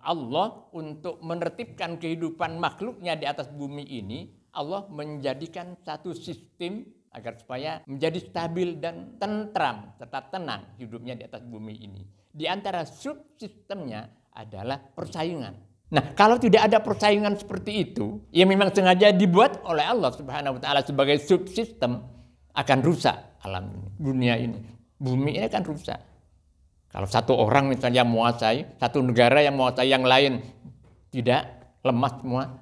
Allah untuk menertibkan kehidupan makhluknya di atas bumi ini, Allah menjadikan satu sistem agar supaya menjadi stabil dan tentram serta tenang hidupnya di atas bumi ini. Di antara subsistemnya adalah persaingan. Nah, kalau tidak ada persaingan seperti itu, yang memang sengaja dibuat oleh Allah Subhanahu wa taala sebagai subsistem, akan rusak alam ini, dunia ini. Bumi ini akan rusak. Kalau satu orang misalnya menguasai, satu negara yang menguasai yang lain tidak, lemah semua,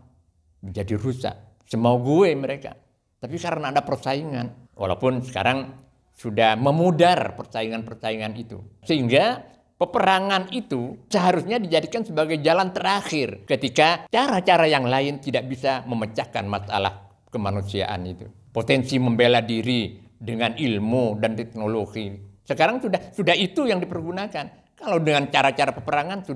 menjadi rusak. Semau gue mereka. Tapi karena ada persaingan, walaupun sekarang sudah memudar persaingan-persaingan itu. Sehingga peperangan itu seharusnya dijadikan sebagai jalan terakhir ketika cara-cara yang lain tidak bisa memecahkan masalah kemanusiaan itu. Potensi membela diri dengan ilmu dan teknologi. Sekarang sudah itu yang dipergunakan. Kalau dengan cara-cara peperangan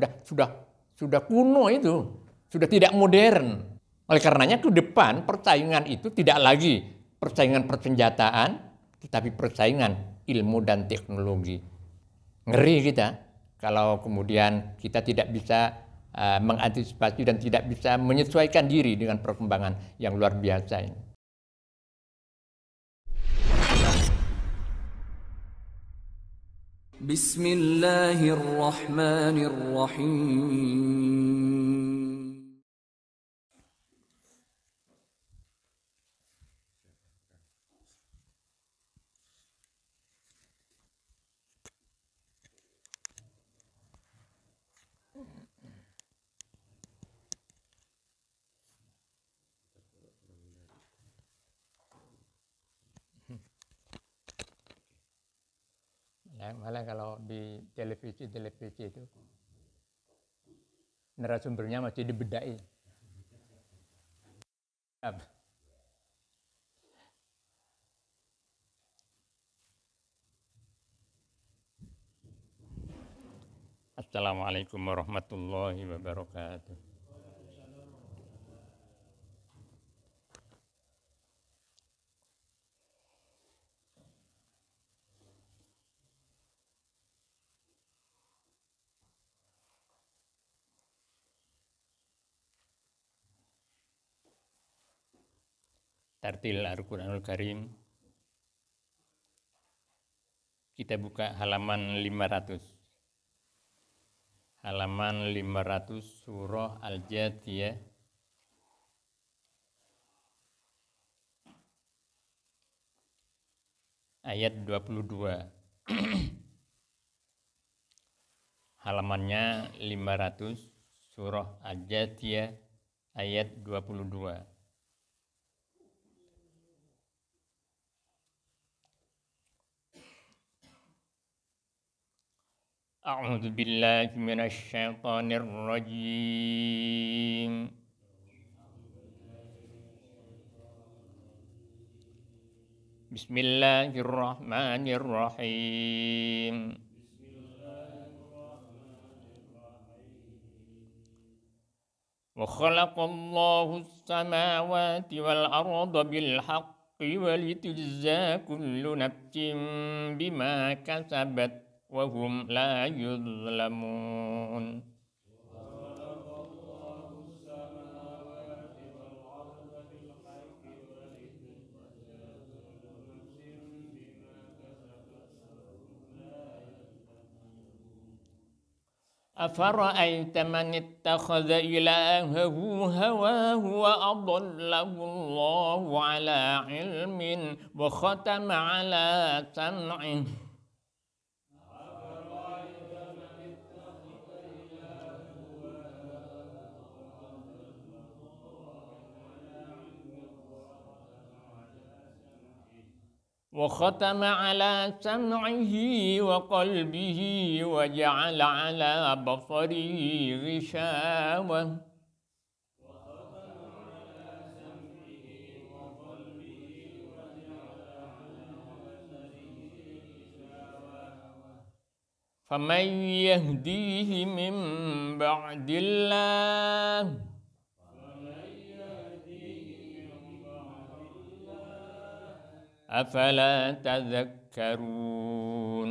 sudah kuno itu, sudah tidak modern. Oleh karenanya ke depan persaingan itu tidak lagi persaingan persenjataan, tetapi persaingan ilmu dan teknologi. Ngeri kita kalau kemudian kita tidak bisa mengantisipasi dan tidak bisa menyesuaikan diri dengan perkembangan yang luar biasa ini. Bismillahirrahmanirrahim. Malah kalau di televisi itu narasumbernya masih dibedai. Assalamualaikum warahmatullahi wabarakatuh. Tartil Al-Quranul Karim. Kita buka halaman 500. Halaman 500 surah Al-Jathiyah. Ayat 22. Halamannya 500 surah Al-Jathiyah ayat 22. A'udzu billahi minasy syaithanir rajim. Bismillahirrahmanirrahim. Wa khalaqallahu as-samawati wal arda bil haqqi wa litujza kullu nafsin bima kasabat وهم لا يظلمون أفرأيت من اتخذ إلهه هواه وأضله الله على علم وختم على سمعه وختم على سمعه وقلبه وجعل على بصره غشاوة فمن يهديه من بعد الله أفلا تذكرون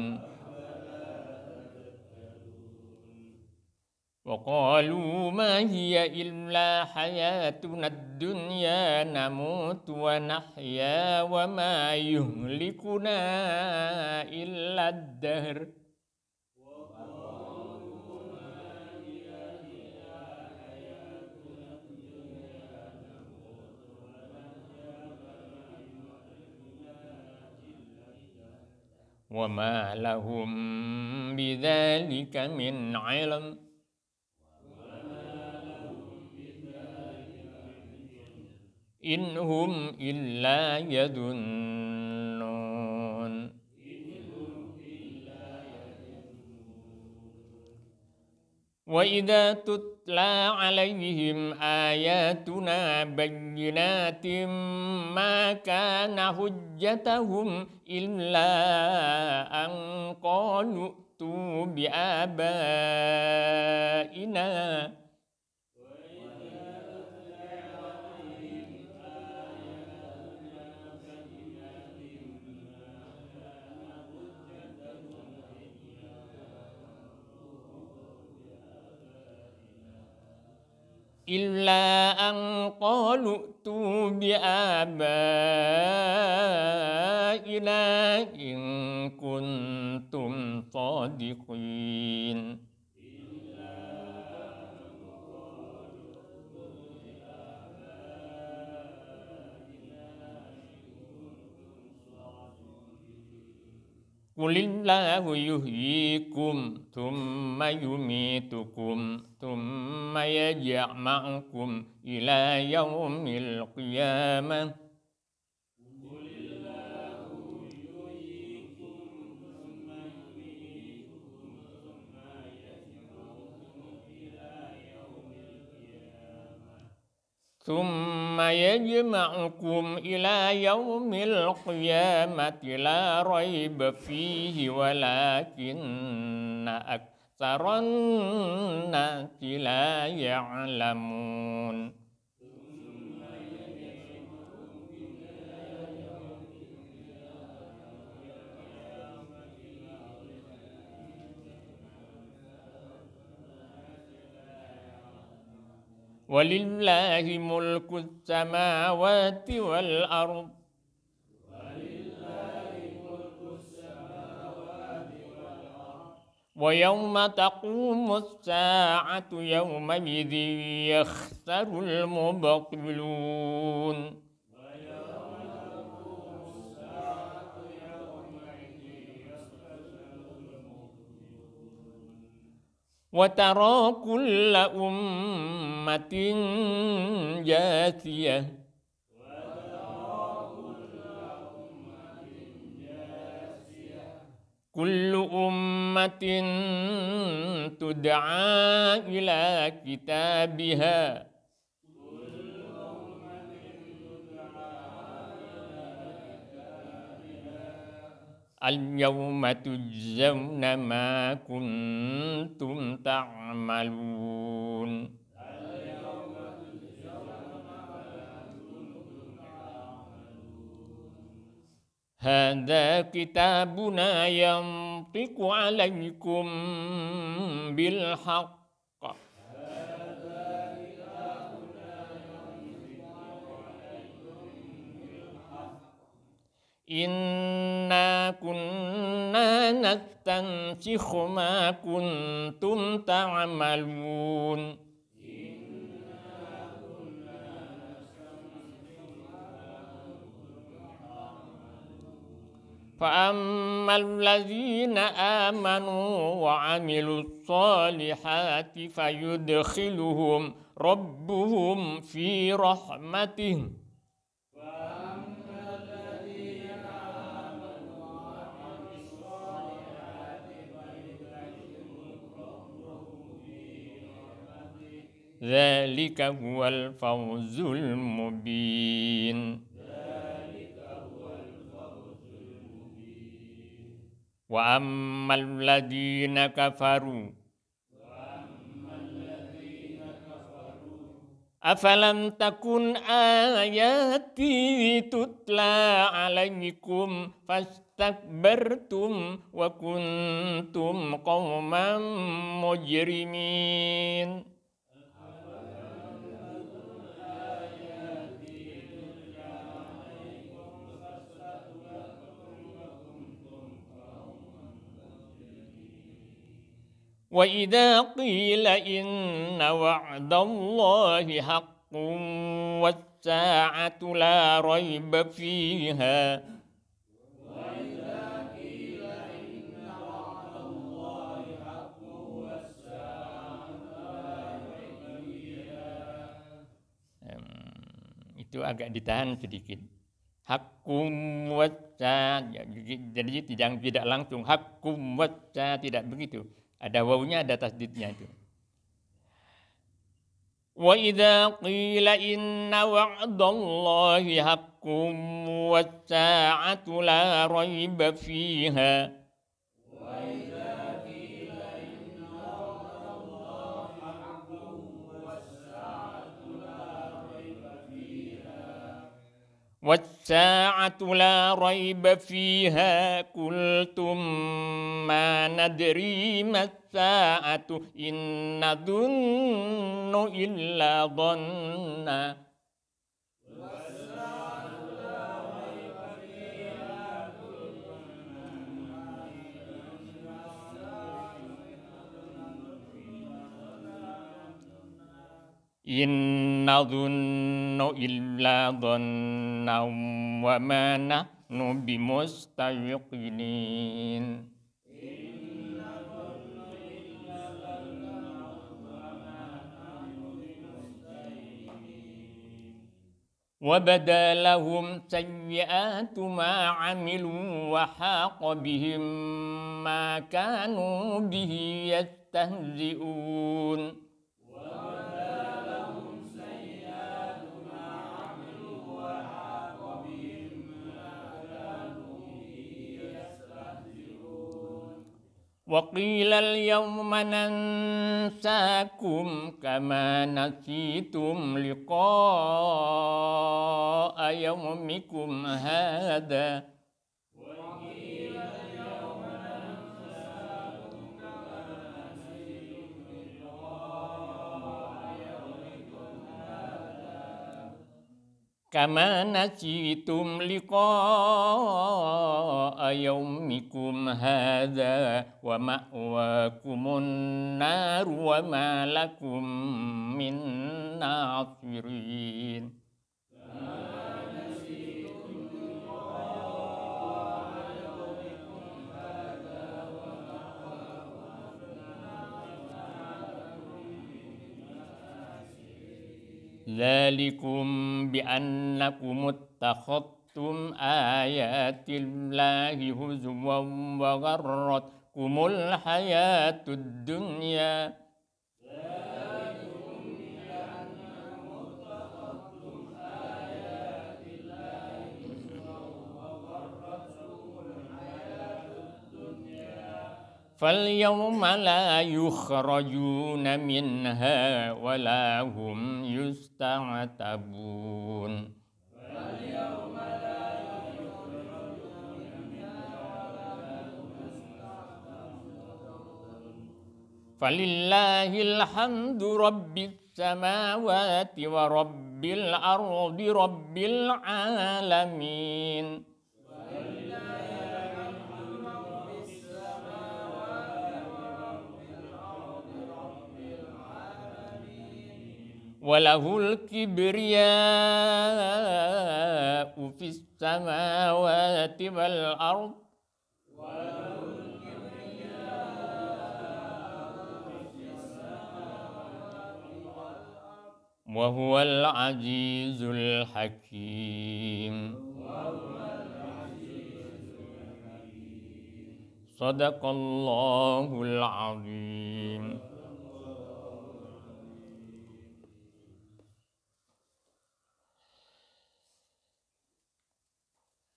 وقالوا ما هي إلا حياتنا الدنيا نموت ونحيا وما يهلكنا إلا الدهر وما لهم بذلك من علم إن هم إلا يظنون وإذا تتلى عليهم آياتنا بينات ما كان حجتهم إلا أن قالوا ائتوا بآبائنا إلا أن قالوا ائتوا بآبائنا إن كنتم صادقين قل الله يحييكم ثم يميتكم ثم يجمعكم إلى يوم القيامة ثم يجمعكم إلى يوم القيامة لا ريب فيه ولكن أكثر الناس لا يعلمون ولله ملك السماوات والأرض ويوم تقوم الساعة يومئذ يخسر المبطلون وترى كل أمة جاثية كل أمة تدعى إلى كتابها اليوم تجزون ما كنتم تعملون هذا كتابنا ينطق عليكم بالحق إنا كنا نستنسخ ما كنتم تعملون فأما الذين آمنوا وعملوا الصالحات فيدخلهم ربهم في رحمته ذلك هو الفوز المبين وأما الذين كفروا Afalam takun ayati tutla alaikum fastakbartum wa kuntum qauman mujrimin. Wa idza qila inna wa'dallahi haqqun was-sa'atu la raiba fiha itu agak ditahan sedikit. Hakum wasa, jadi tidak langsung hakum wasa, tidak begitu. Ada wawunya, ada tasdidnya itu. Wa idza qila inna wa'dallahi haqqun was-sa'atu la raiba fiha والساعة لا ريب فيها قلتم ما ندري ما الساعة إن نظن إلا ظنا إن نظن إلا ظنا وما نحن بمستيقنين وبدا لهم سيئات ما عملوا وحاق بهم ما كانوا به يستهزئون وقيل اليوم ننساكم كما نسيتم لقاء يومكم هذا كما نسيتم لقاء يومكم هذا ومأواكم النار وما لكم من ناصرين ذلكم بأنكم اتخذتم آيات الله هزوا وغرتكم الحياة الدنيا فاليوم لا يخرجون منها ولا هم يستعتبون فلله الحمد رب السماوات ورب الأرض رب العالمين وله الكبرياء في السماوات والأرض وهو العزيز الحكيم صدق الله العظيم.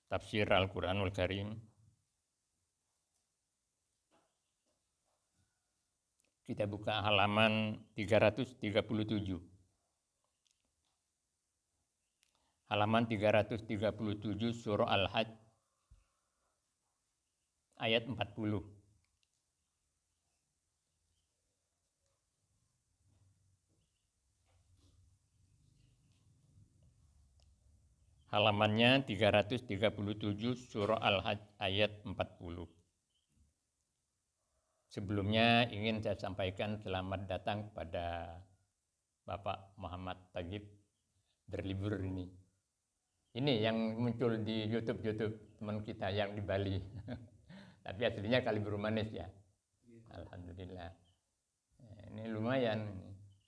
Tafsir Al-Quranul Karim. Kita buka halaman 337. halaman 337 surah Al-Hajj ayat 40. Halamannya 337 surah Al-Hajj ayat 40. Sebelumnya ingin saya sampaikan selamat datang kepada Bapak Muhammad Tagib berlibur ini. Ini yang muncul di YouTube teman kita yang di Bali. Tapi aslinya Kaliber Manis ya. Alhamdulillah. Ini lumayan.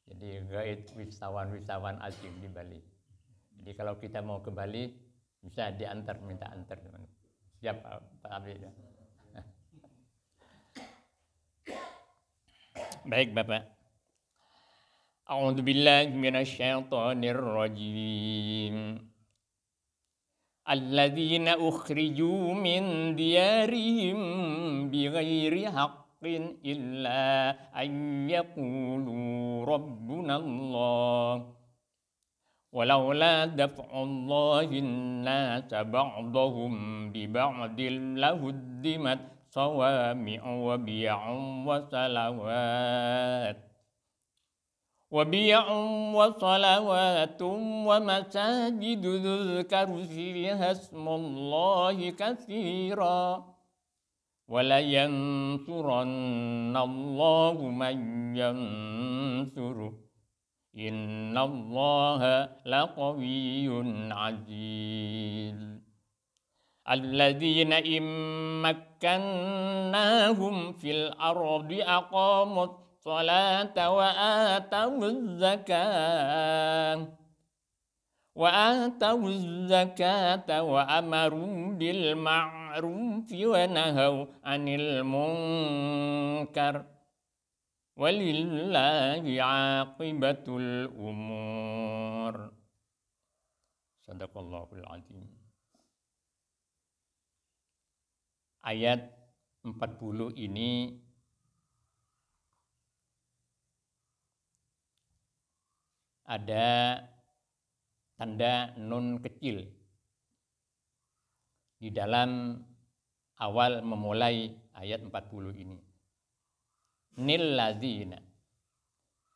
Jadi guide wisatawan asing di Bali. Jadi kalau kita mau ke Bali bisa diantar, minta antar teman. Siap Pak Abi. Baik Bapak. A'udzu billahi minasyaitonir rajim. Alladzina ukhriju min diyarihim bighairi haqqin illa an yaqulu rabbuna Allah. Walaula daf'ullahi an-nasa ba'dahum bi ba'din lahuddimat sawami'u wa biya'un wa salawat wa salawatun wa masajidu dzukkaru fiha ismullahi katsira wa la yansurannallahu man yansuruh innallaha laqawiyyun aziz. Alladzina immakkannahum fil ardi aqamut salata wa atawuz zakata wa amaru bil ma'rufi wa nahaw anil munkar walillahi aqibatul umur. Sadaqallahul azim. Ayat 40 ini ada tanda nun kecil di dalam awal memulai ayat 40 ini. Nil ladzina.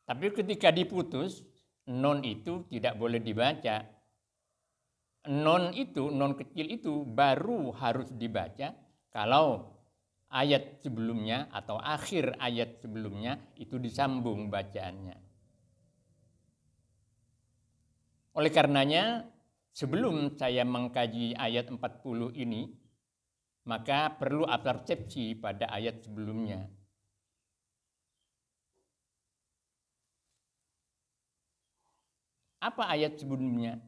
Tapi ketika diputus, nun itu tidak boleh dibaca. Nun kecil itu baru harus dibaca kalau ayat sebelumnya atau akhir ayat sebelumnya itu disambung bacaannya. Oleh karenanya, sebelum saya mengkaji ayat 40 ini, maka perlu persepsi pada ayat sebelumnya. Apa ayat sebelumnya?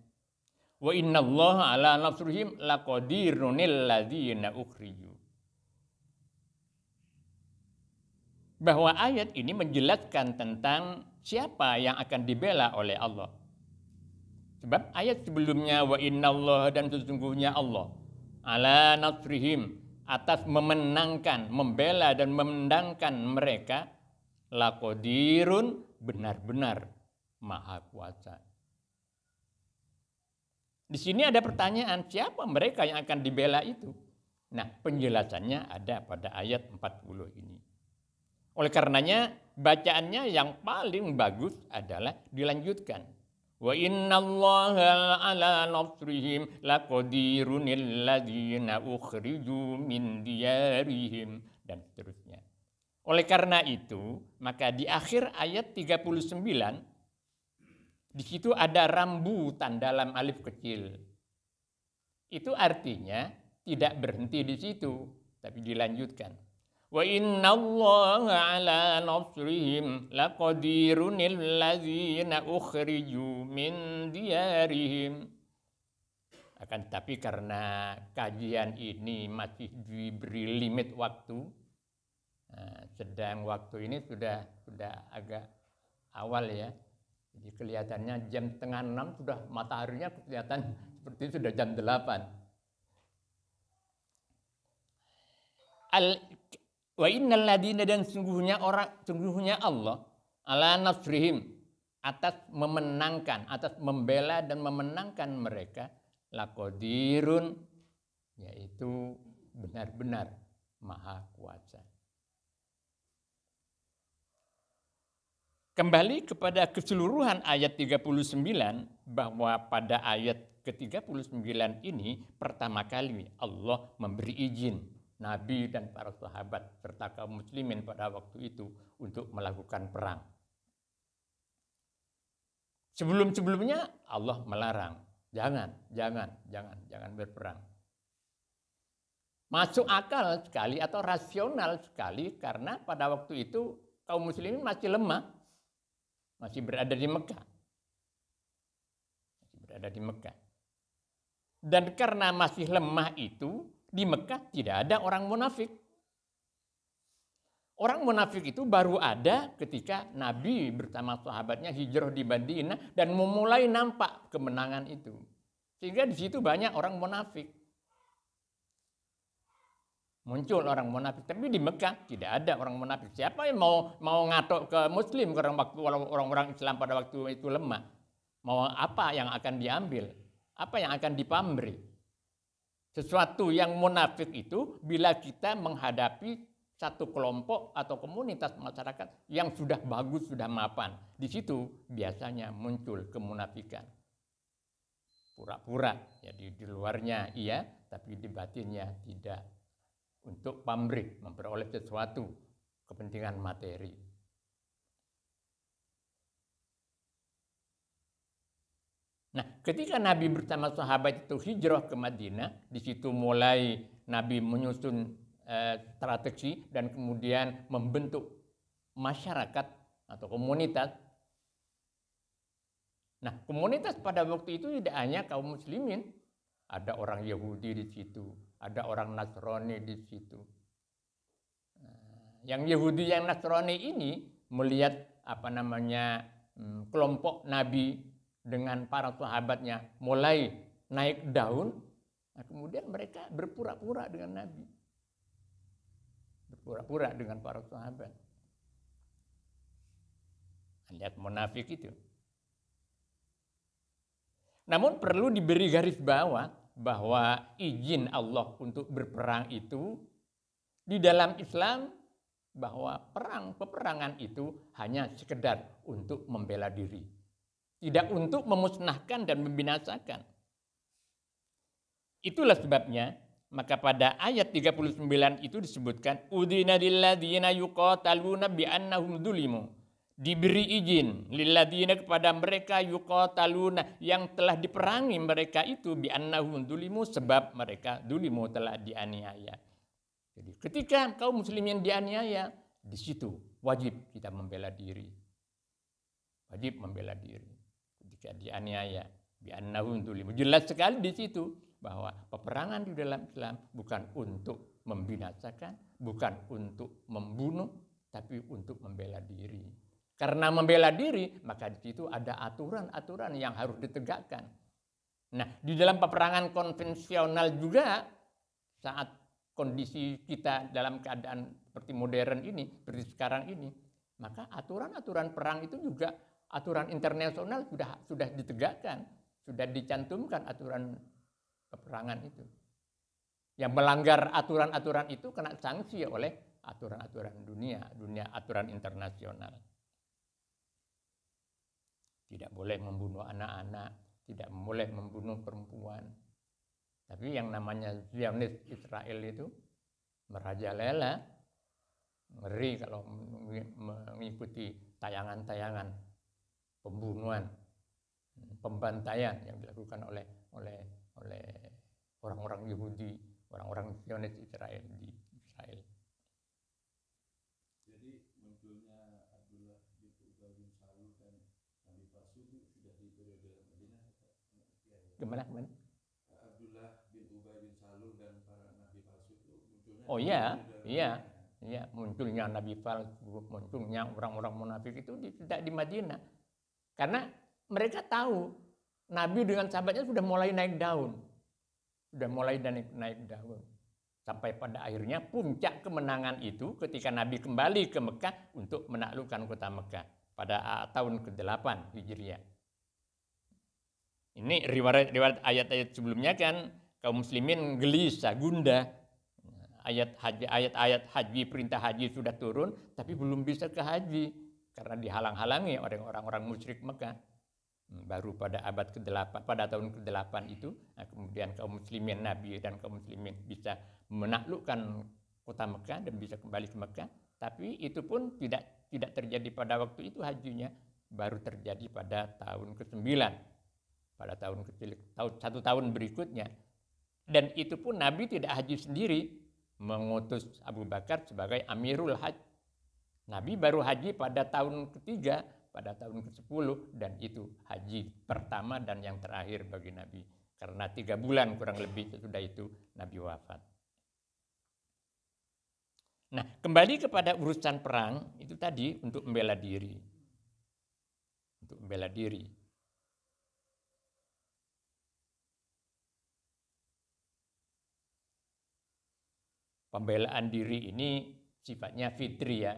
Wa innallaha ala nasrihim laqadirunil ladzina ukhriju. Bahwa ayat ini menjelaskan tentang siapa yang akan dibela oleh Allah. Sebab ayat sebelumnya wa innallaha dan sesungguhnya Allah ala nasrihim atas memenangkan, membela dan memenangkan mereka laqadirun benar-benar maha kuasa. Di sini ada pertanyaan, siapa mereka yang akan dibela itu? Nah, penjelasannya ada pada ayat 40 ini. Oleh karenanya, bacaannya yang paling bagus adalah dilanjutkan. Wa innallaha ala nasrihim laqadirunil ladzina ukhriju min diyarihim dan seterusnya. Oleh karena itu, maka di akhir ayat 39 di situ ada rambutan dalam alif kecil. Itu artinya tidak berhenti di situ, tapi dilanjutkan. Wa innallaha ala nasrihim laqadirunil ladzina ukhriju min diyarihim. Akan tetapi karena kajian ini masih diberi limit waktu, sedang waktu ini sudah agak awal ya. Jadi kelihatannya jam 5:30 sudah mataharinya kelihatan seperti sudah jam 8. Wa innal ladina dan sungguhnya Allah ala nasrihim atas memenangkan, atas membela dan memenangkan mereka, laqadirun, yaitu benar-benar maha kuasa. Kembali kepada keseluruhan ayat 39, bahwa pada ayat ke-39 ini pertama kali Allah memberi izin Nabi dan para sahabat serta kaum muslimin pada waktu itu untuk melakukan perang. Sebelum-sebelumnya Allah melarang, jangan berperang. Masuk akal sekali atau rasional sekali karena pada waktu itu kaum muslimin masih lemah, masih berada di Mekah. Dan karena masih lemah itu, di Mekah tidak ada orang munafik. Orang munafik itu baru ada ketika Nabi bersama sahabatnya hijrah di Madinah dan memulai nampak kemenangan itu. Sehingga di situ banyak orang munafik. Muncul orang munafik, tapi di Mekah tidak ada orang munafik. Siapa yang mau ngatok ke Muslim orang-orang Islam pada waktu itu lemah? Mau apa yang akan diambil? Apa yang akan dipamrih? Sesuatu yang munafik itu bila kita menghadapi satu kelompok atau komunitas masyarakat yang sudah bagus, sudah mapan. Di situ biasanya muncul kemunafikan. Pura-pura, jadi di luarnya iya, tapi di batinnya tidak. Untuk pamrih, memperoleh sesuatu, kepentingan materi. Nah, ketika Nabi bersama sahabat itu hijrah ke Madinah, di situ mulai Nabi menyusun strategi dan kemudian membentuk masyarakat atau komunitas. Nah, komunitas pada waktu itu tidak hanya kaum muslimin, ada orang Yahudi di situ, ada orang Nasrani di situ. Yang Yahudi yang Nasrani ini melihat kelompok Nabi dengan para sahabatnya mulai naik daun, nah kemudian mereka berpura-pura dengan Nabi, berpura-pura dengan para sahabat. Lihat munafik itu. Namun perlu diberi garis bawah bahwa izin Allah untuk berperang itu di dalam Islam, bahwa peperangan itu hanya sekedar untuk membela diri, tidak untuk memusnahkan dan membinasakan. Itulah sebabnya maka pada ayat 39 itu disebutkan udzina lilladzina yuqataluna bi annahum dzulimu. Diberi izin lilladzina kepada mereka yuqataluna yang telah diperangi mereka itu bi annahum dzulimu sebab mereka dzulimu telah dianiaya. Jadi ketika kaum muslimin dianiaya, di situ wajib kita membela diri. Wajib membela diri ketika dianiaya bi annahum dzulimu. Jelas sekali di situ bahwa peperangan di dalam Islam bukan untuk membinasakan, bukan untuk membunuh, tapi untuk membela diri. Karena membela diri, maka di situ ada aturan-aturan yang harus ditegakkan. Nah, di dalam peperangan konvensional juga, saat kondisi kita dalam keadaan seperti modern ini, seperti sekarang ini, maka aturan-aturan perang itu juga aturan internasional sudah ditegakkan, sudah dicantumkan aturan peperangan itu. Yang melanggar aturan-aturan itu kena sanksi oleh aturan-aturan dunia aturan internasional. Tidak boleh membunuh anak-anak, tidak boleh membunuh perempuan. Tapi yang namanya Zionis Israel itu merajalela, ngeri kalau mengikuti tayangan-tayangan pembunuhan, pembantaian yang dilakukan oleh orang-orang Yahudi, orang-orang Zionis Israel di Israel. Jadi munculnya Abdullah bin Ubay bin Salul dan Nabi palsu itu sudah di periode Madinah. Gimana? Abdullah bin Ubay bin Salul dan para nabi palsu itu munculnya. Oh iya, munculnya nabi palsu, munculnya orang-orang munafik itu tidak di Madinah. Karena mereka tahu Nabi dengan sahabatnya sudah mulai naik daun. Sampai pada akhirnya puncak kemenangan itu ketika Nabi kembali ke Mekah untuk menaklukkan kota Mekah. pada tahun ke-8 Hijriah. Ini riwayat ayat-ayat sebelumnya kan kaum muslimin gelisah, gundah. Ayat-ayat haji, perintah haji sudah turun, tapi belum bisa ke haji karena dihalang-halangi oleh orang-orang musyrik Mekah. Baru pada abad ke-8, pada tahun ke-8 itu, kemudian kaum muslimin, Nabi dan kaum muslimin bisa menaklukkan kota Mekah dan bisa kembali ke Mekah. Tapi itu pun tidak terjadi pada waktu itu hajinya, baru terjadi pada tahun ke-9, pada satu tahun berikutnya. Dan itu pun Nabi tidak haji sendiri, mengutus Abu Bakar sebagai Amirul Hajj. Nabi baru haji pada tahun ketiga, pada tahun ke-10, dan itu haji pertama dan yang terakhir bagi Nabi. Karena 3 bulan kurang lebih sesudah itu Nabi wafat. Nah, kembali kepada urusan perang, itu tadi untuk membela diri. Untuk membela diri. Pembelaan diri ini sifatnya fitri ya.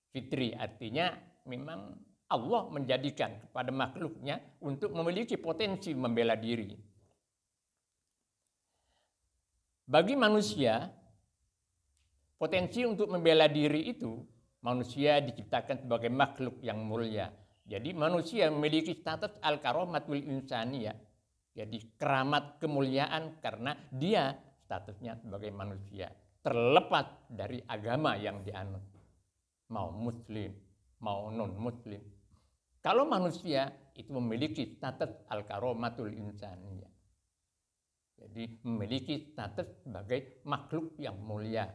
Fitri artinya memang Allah menjadikan kepada makhluknya untuk memiliki potensi membela diri. Bagi manusia, potensi untuk membela diri itu, manusia diciptakan sebagai makhluk yang mulia. Jadi manusia memiliki status al-karamatul insaniyah. Jadi keramat kemuliaan karena dia statusnya sebagai manusia. Terlepas dari agama yang dianut. Mau muslim, mau non-muslim. Kalau manusia itu memiliki status al-karamatul insaniyah. Jadi memiliki status sebagai makhluk yang mulia.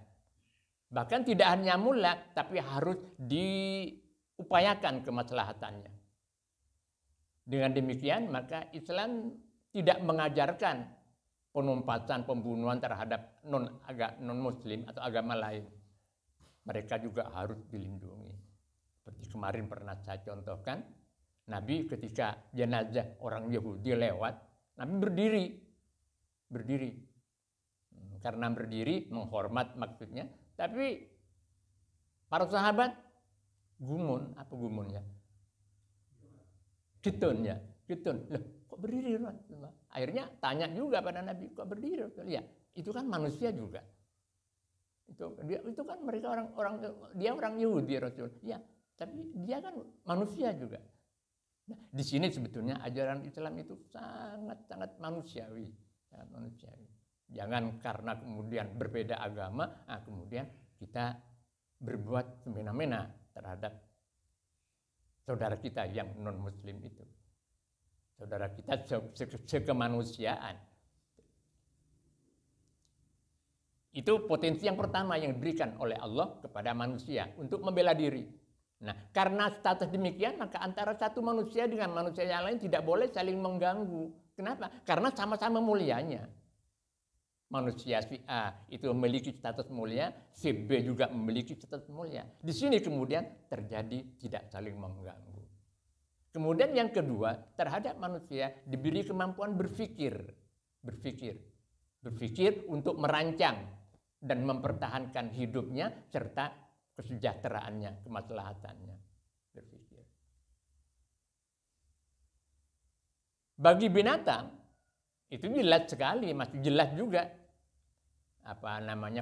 Bahkan tidak hanya mulia, tapi harus diupayakan kemaslahatannya. Dengan demikian, maka Islam tidak mengajarkan penumpasan, pembunuhan terhadap non-muslim atau agama lain. Mereka juga harus dilindungi. Seperti kemarin pernah saya contohkan, Nabi ketika jenazah orang Yahudi lewat, Nabi berdiri. Karena berdiri, menghormat maksudnya. Tapi para sahabat gumun, apa gumunnya? Getun. Loh, kok berdiri Rasulullah? Akhirnya tanya juga pada Nabi, kok berdiri Rasulullah? Ya, itu kan manusia juga. Itu kan mereka dia orang Yahudi Rasul. Ya, tapi dia kan manusia juga. Nah, di sini sebetulnya ajaran Islam itu sangat manusiawi, sangat manusiawi. Jangan karena kemudian berbeda agama, kemudian kita berbuat semena-mena terhadap saudara kita yang non-muslim itu. Saudara kita sekemanusiaan. Itu potensi yang pertama yang diberikan oleh Allah kepada manusia untuk membela diri. Nah, karena status demikian, maka antara satu manusia dengan manusia yang lain tidak boleh saling mengganggu. Kenapa? Karena sama-sama mulianya. Manusia si A itu memiliki status mulia, si B juga memiliki status mulia. Di sini kemudian terjadi tidak saling mengganggu. Kemudian yang kedua, terhadap manusia diberi kemampuan berpikir untuk merancang dan mempertahankan hidupnya serta kesejahteraannya, kemaslahatannya. Berpikir. Bagi binatang itu jelas sekali, masih jelas juga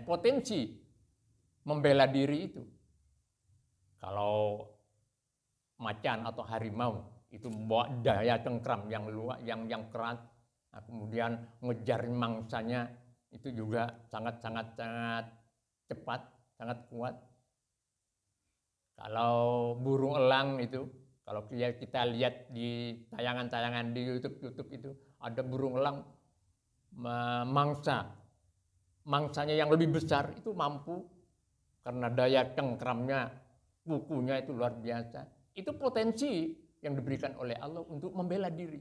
potensi membela diri itu. Kalau macan atau harimau itu membawa daya cengkram yang luas, yang keras, kemudian ngejar mangsanya itu juga sangat cepat, sangat kuat. Kalau burung elang itu, kalau kita lihat di tayangan-tayangan di YouTube itu, ada burung elang mangsanya yang lebih besar itu mampu karena daya cengkramnya, kukunya itu luar biasa. Itu potensi yang diberikan oleh Allah untuk membela diri.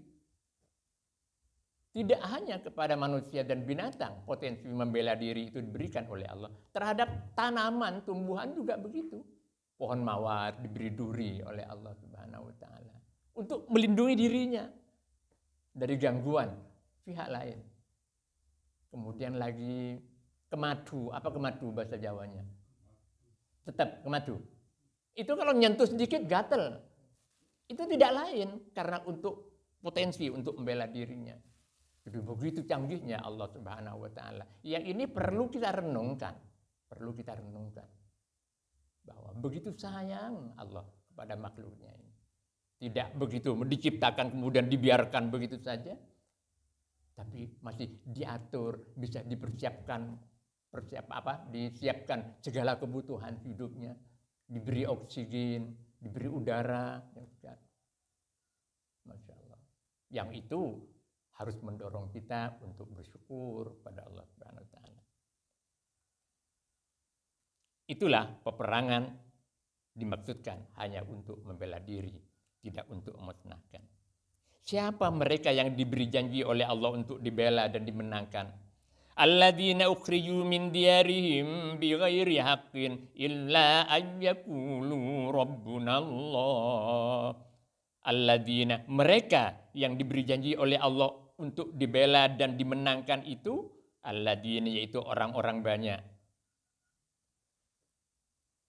Tidak hanya kepada manusia dan binatang potensi membela diri itu diberikan oleh Allah. Terhadap tanaman, tumbuhan juga begitu. Pohon mawar diberi duri oleh Allah Subhanahu wa taala untuk melindungi dirinya dari gangguan pihak lain. Kemudian lagi kemadu, apa kemadu bahasa Jawanya? Tetap kemadu. Itu kalau nyentuh sedikit gatel. Itu tidak lain karena untuk potensi untuk membela dirinya. Jadi begitu canggihnya Allah Subhanahu wa taala. Yang ini perlu kita renungkan. Perlu kita renungkan. Bahwa begitu sayang Allah kepada makhluknya ini. Tidak begitu diciptakan kemudian dibiarkan begitu saja. Tapi masih diatur, bisa disiapkan segala kebutuhan hidupnya, diberi oksigen, diberi udara, Masya Allah. Yang itu harus mendorong kita untuk bersyukur pada Allah Subhanahu wa taala. Itulah peperangan dimaksudkan hanya untuk membela diri, tidak untuk memusnahkan. Siapa mereka yang diberi janji oleh Allah untuk dibela dan dimenangkan? Alladzina ukhriju min diyarihim bighairi haqqin illa an yaqulu rabbunallah. Alladzina, mereka yang diberi janji oleh Allah untuk dibela dan dimenangkan itu, alladzina yaitu orang-orang banyak.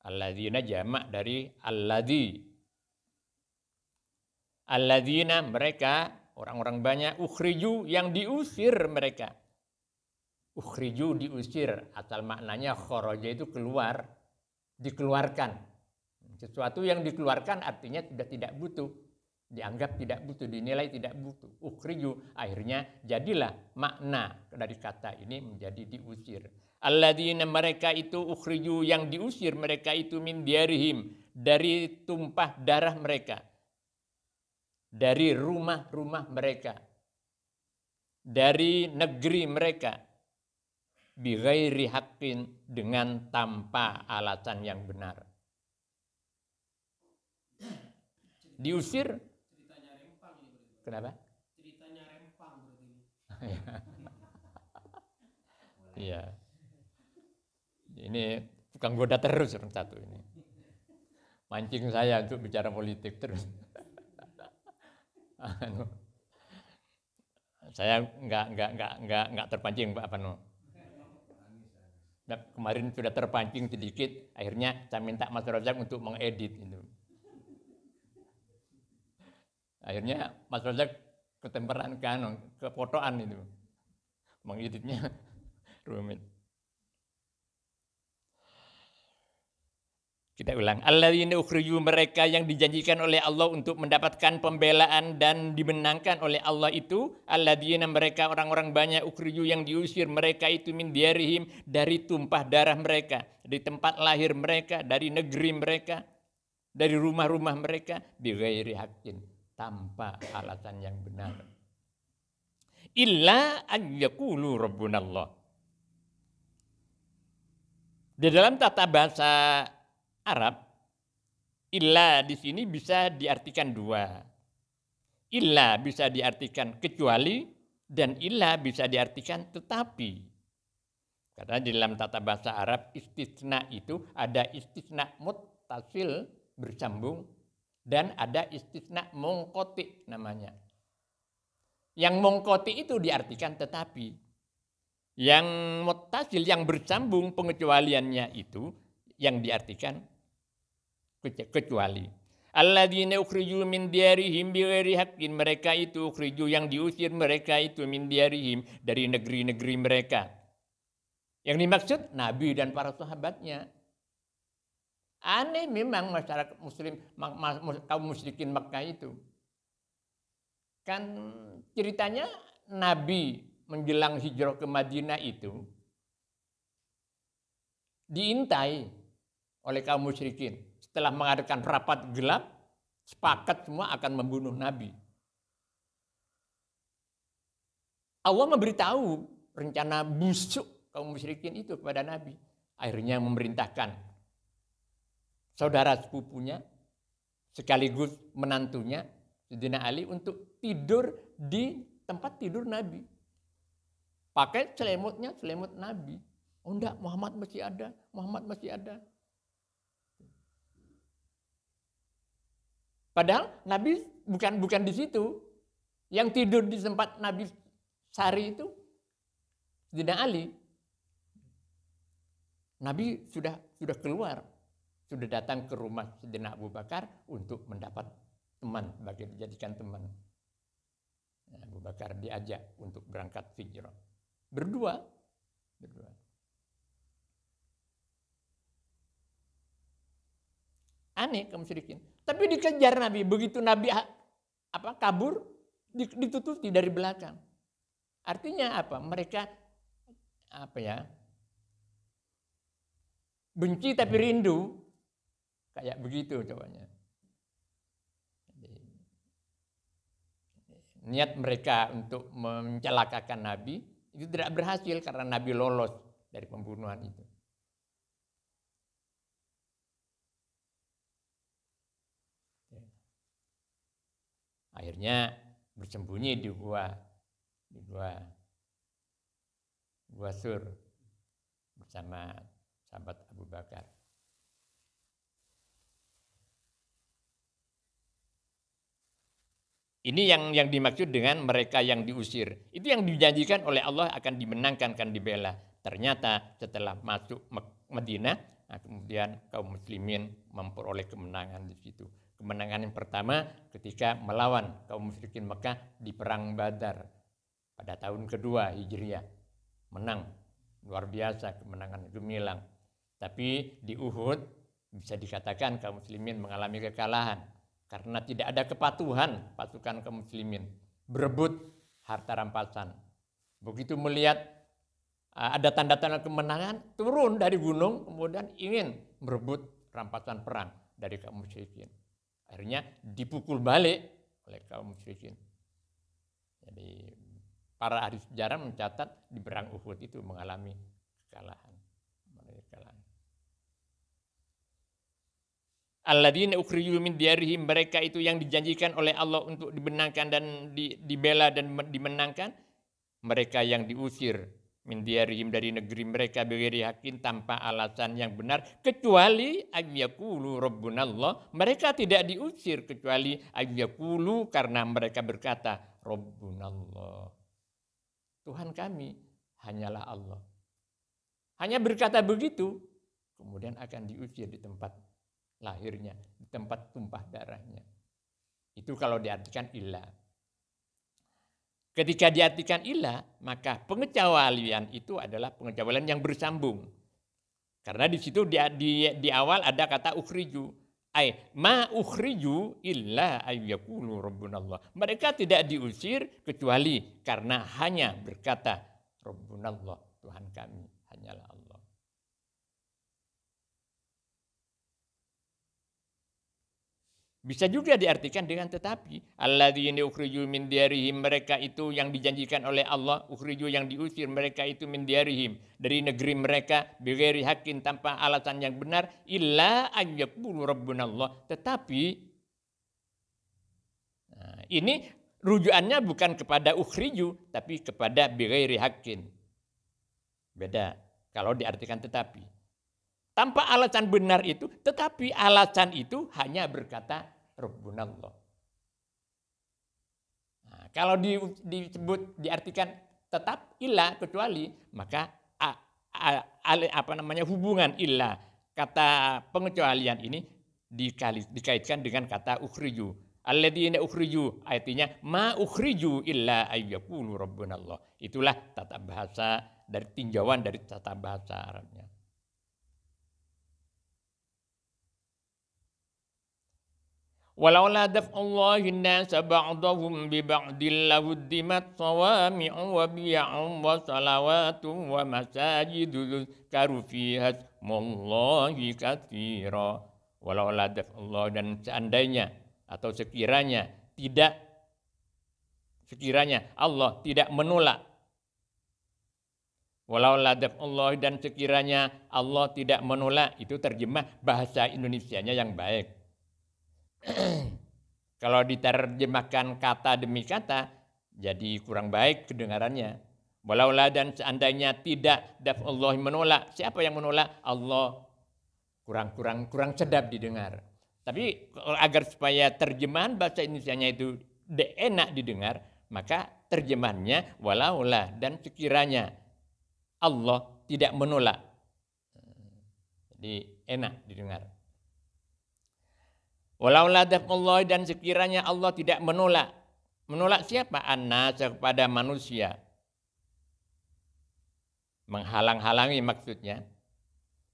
Alladzina jamak dari alladzi. Alladzina mereka, orang-orang banyak, ukhriju yang diusir mereka. Ukhriju diusir, asal maknanya kharaja itu keluar, dikeluarkan. Sesuatu yang dikeluarkan artinya sudah tidak butuh. Dianggap tidak butuh, dinilai tidak butuh. Ukhriju, akhirnya jadilah makna dari kata ini menjadi diusir. Alladzina mereka itu ukhriju yang diusir mereka itu min diyarihim, dari tumpah darah mereka. Dari rumah-rumah mereka. Dari negeri mereka. Bighairi haqqin, dengan tanpa alasan yang benar. Diusir. Ceritanya Rempang ini berarti. Kenapa? Ceritanya Rempang berarti ini. Iya. Ini tukang goda terus orang satu ini. Mancing saya untuk bicara politik terus. Saya nggak terpancing Pak Pano. Kemarin sudah terpancing sedikit, akhirnya saya minta Mas Rozak untuk mengedit itu. Akhirnya Mas Rozak ketemperan kan, kefotoan itu, mengeditnya rumit. Kita ulang. Alladzina ukhriju, mereka yang dijanjikan oleh Allah untuk mendapatkan pembelaan dan dimenangkan oleh Allah itu. Alladzina mereka orang-orang banyak, ukhriju yang diusir mereka itu min diyarihim, dari tumpah darah mereka, dari tempat lahir mereka, dari negeri mereka, dari rumah-rumah mereka, bighairi haqqin, tanpa alasan yang benar. Illa an yaqulu rabbunallah. Di dalam tata bahasa Arab, illa di sini bisa diartikan dua. Illa bisa diartikan kecuali, dan illa bisa diartikan tetapi. Karena di dalam tata bahasa Arab, istisna itu ada istisna muttasil bersambung, dan ada istisna mungqati namanya. Yang mungqati itu diartikan tetapi. Yang muttasil, yang bersambung pengecualiannya itu yang diartikan kecuali. Alladzina ukhriju min diyarihim bighairi haqqin, mereka itu ukhriju yang diusir mereka itu min diyarihim, dari negeri-negeri mereka. Yang dimaksud Nabi dan para sahabatnya. Aneh memang masyarakat muslim, kaum musyrikin Makkah itu. Kan ceritanya Nabi menjelang hijrah ke Madinah itu diintai oleh kaum musyrikin. Setelah mengadakan rapat gelap, sepakat semua akan membunuh Nabi. Allah memberitahu rencana busuk kaum musyrikin itu kepada Nabi. Akhirnya memerintahkan saudara sepupunya, sekaligus menantunya, Sayyidina Ali, untuk tidur di tempat tidur Nabi. Pakai selimutnya, selimut Nabi. Oh enggak, Muhammad masih ada, Muhammad masih ada. Padahal Nabi bukan di situ. Yang tidur di tempat Nabi sari itu Sayyidina Ali. Nabi sudah keluar, sudah datang ke rumah Sayyidina Abu Bakar untuk mendapat teman, bagi dijadikan teman. Abu Bakar diajak untuk berangkat hijrah. Berdua. Aneh kaum musyrikin. Tapi dikejar Nabi. Begitu Nabi kabur, ditutupi dari belakang. Artinya apa? Mereka benci tapi rindu. Kayak begitu cobanya. Niat mereka untuk mencelakakan Nabi itu tidak berhasil karena Nabi lolos dari pembunuhan itu. Akhirnya bersembunyi di gua Sur bersama sahabat Abu Bakar. Ini yang dimaksud dengan mereka yang diusir. Itu yang dijanjikan oleh Allah akan dimenangkan, akan dibela. Ternyata setelah masuk Madinah, kemudian kaum muslimin memperoleh kemenangan di situ. Kemenangan yang pertama ketika melawan kaum musyrikin Mekah di perang Badar pada tahun kedua Hijriah. Menang, luar biasa kemenangan gemilang. Tapi di Uhud bisa dikatakan kaum muslimin mengalami kekalahan. Karena tidak ada kepatuhan pasukan kaum muslimin. Berebut harta rampasan. Begitu melihat ada tanda-tanda kemenangan, turun dari gunung, kemudian ingin merebut rampasan perang dari kaum musyrikin. Akhirnya dipukul balik oleh kaum musyrikin. Jadi para ahli sejarah mencatat di perang Uhud itu mengalami kekalahan. Alladzina ukhriju min diyarihim, mereka itu yang dijanjikan oleh Allah untuk dibenangkan dan dibela dan dimenangkan. Mereka yang diusir min diyarihim, dari negeri mereka, bighairi haqqin, tanpa alasan yang benar, kecuali ayyaqulu rabbunallah. Mereka tidak diusir kecuali ayyaqulu, karena mereka berkata rabbunallah, Tuhan kami hanyalah Allah. Hanya berkata begitu, kemudian akan diusir di tempat lahirnya, di tempat tumpah darahnya. Itu kalau diartikan ilah. Ketika diartikan ilah, maka pengecualian itu adalah pengecualian yang bersambung. Karena di situ di awal ada kata ukhriju. Ma ukhriju illa ayyaqulu rabbunallah. Mereka tidak diusir kecuali karena hanya berkata rabbunallah, Tuhan kami hanyalah Allah. Bisa juga diartikan dengan tetapi. Alladzina ukhriju min diyarihim, mereka itu yang dijanjikan oleh Allah, ukhriju yang diusir, mereka itu min diyarihim, dari negeri mereka, bighairi haqqin, tanpa alasan yang benar, illa ayyaqulu rabbunallah. Tetapi ini rujukannya bukan kepada ukhriju, tapi kepada bighairi haqqin. Beda kalau diartikan tetapi. Tanpa alasan benar itu, tetapi alasan itu hanya berkata Rabbunallah. Nah, kalau disebut diartikan tetap ilah kecuali, maka hubungan ilah, kata pengecualian ini dikaitkan dengan kata ukhriju. Alladzina ukhriju, artinya ma ukhriju illa ayyaqulu rabbunallah. Itulah tata bahasa dari tinjauan dari tata bahasa Arabnya. Walaula daf'ullahi an-nasa ba'dahum bi ba'dil lahuddimat sawami'u wa biya'un wa salawatun wa masajidu dzkaru fiha ismullahi katsira. Walaula daf'ullahi, dan seandainya atau sekiranya Allah tidak menolak. Walaula daf'ullahi, dan sekiranya Allah tidak menolak, itu terjemah bahasa Indonesianya yang baik. Kalau diterjemahkan kata demi kata, jadi kurang baik kedengarannya. Walaula, dan seandainya tidak daf'ullahi menolak. Siapa yang menolak? Allah. Kurang sedap didengar. Tapi agar supaya terjemahan bahasa Indonesianya itu enak didengar, maka terjemahannya walaula, dan sekiranya Allah tidak menolak. Jadi enak didengar. Walaula daf'ullahi, dan sekiranya Allah tidak menolak. Menolak siapa? An-nas, kepada manusia. Menghalang-halangi maksudnya.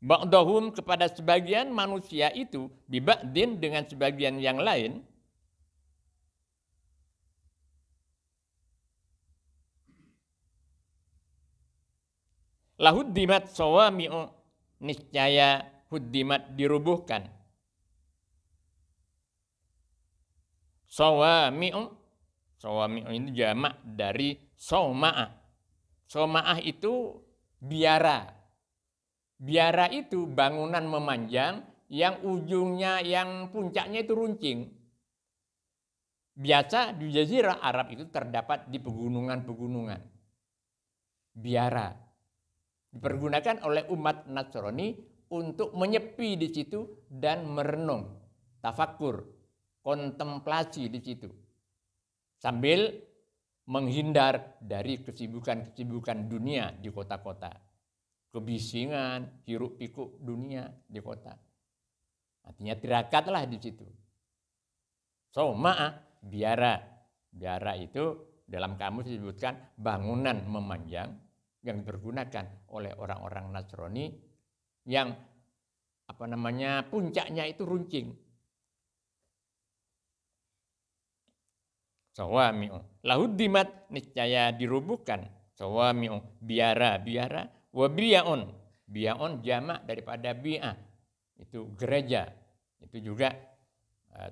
Ba'dahum, kepada sebagian manusia itu, biba'din, dengan sebagian yang lain. Lahuddimat sawami'u, niscaya huddimat, dirubuhkan. Sawami'u, sawami'u ini jamak dari sawma'ah. Sawma'ah itu biara. Biara itu bangunan memanjang yang ujungnya, yang puncaknya itu runcing. Biasa di Jazirah Arab itu terdapat di pegunungan-pegunungan. Biara dipergunakan oleh umat Nasrani untuk menyepi di situ dan merenung, tafakur, kontemplasi di situ, sambil menghindar dari kesibukan-kesibukan dunia di kota-kota, kebisingan, hiruk-pikuk dunia di kota. Artinya tirakatlah di situ. Sawma'ah, biara. Biara itu dalam kamus disebutkan bangunan memanjang yang dipergunakan oleh orang-orang Nasrani yang puncaknya itu runcing. Sawami'u, lahuddimat, niscaya dirubuhkan. Sawami'u, biara-biara. Wa biya'un, biya'un jamak daripada bi'ah, itu gereja, itu juga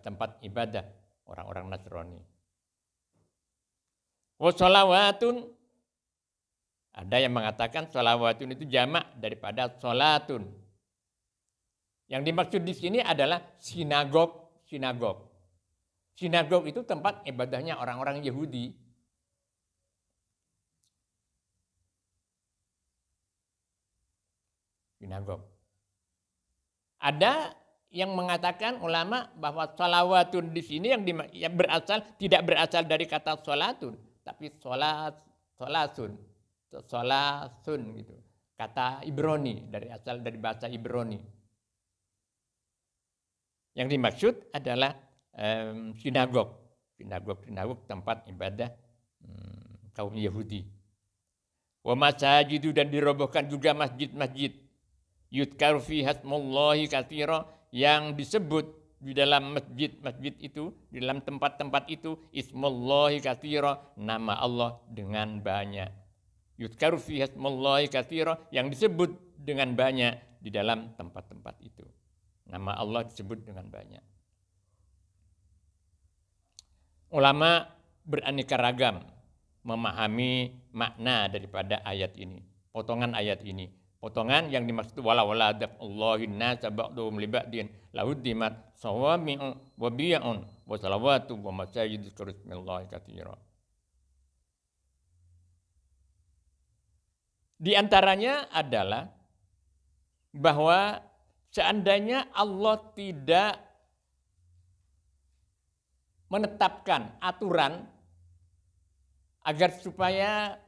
tempat ibadah orang-orang Nasrani. Wa sholawatun, ada yang mengatakan sholawatun itu jamak daripada sholatun. Yang dimaksud di sini adalah sinagog. Sinagog itu tempat ibadahnya orang-orang Yahudi. Sinagog. Ada yang mengatakan ulama bahwa sholawatun di sini yang tidak berasal dari kata sholatun, tapi sholasun gitu. Kata Ibrani, asal dari bahasa Ibrani. Yang dimaksud adalah sinagog tempat ibadah kaum Yahudi. Wa masajidu, dan dirobohkan juga masjid-masjid. Yudkaru fi hasmullahi katsira, yang disebut di dalam masjid-masjid itu, di dalam tempat-tempat itu, ismullahi katsira, nama Allah dengan banyak. Yudkaru fi hasmullahi katsira, yang disebut dengan banyak di dalam tempat-tempat itu. Nama Allah disebut dengan banyak. Ulama beraneka ragam memahami makna daripada ayat ini, potongan ayat ini. Potongan yang dimaksud wala daf'ullahin nasa ba'dhum li ba'din lahuddimat sawami'u wa biya'un wa salawatu wa masajid dzikrullahi katsira. Di antaranya adalah bahwa seandainya Allah tidak menetapkan aturan agar supaya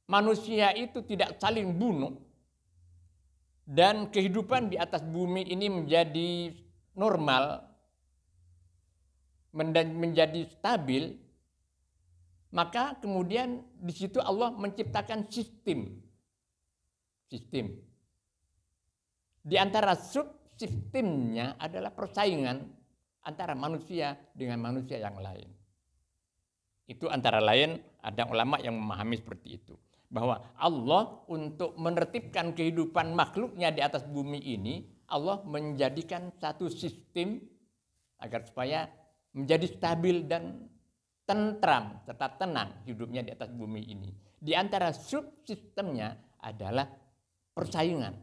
manusia itu tidak saling bunuh dan kehidupan di atas bumi ini menjadi normal, menjadi stabil, maka kemudian di situ Allah menciptakan sistem. Di antara subsistemnya adalah persaingan antara manusia dengan manusia yang lain. Itu antara lain ada ulama yang memahami seperti itu. Bahwa Allah untuk menertibkan kehidupan makhluknya di atas bumi ini, Allah menjadikan satu sistem agar supaya menjadi stabil dan tentram serta tenang hidupnya di atas bumi ini. Di antara subsistemnya adalah persaingan.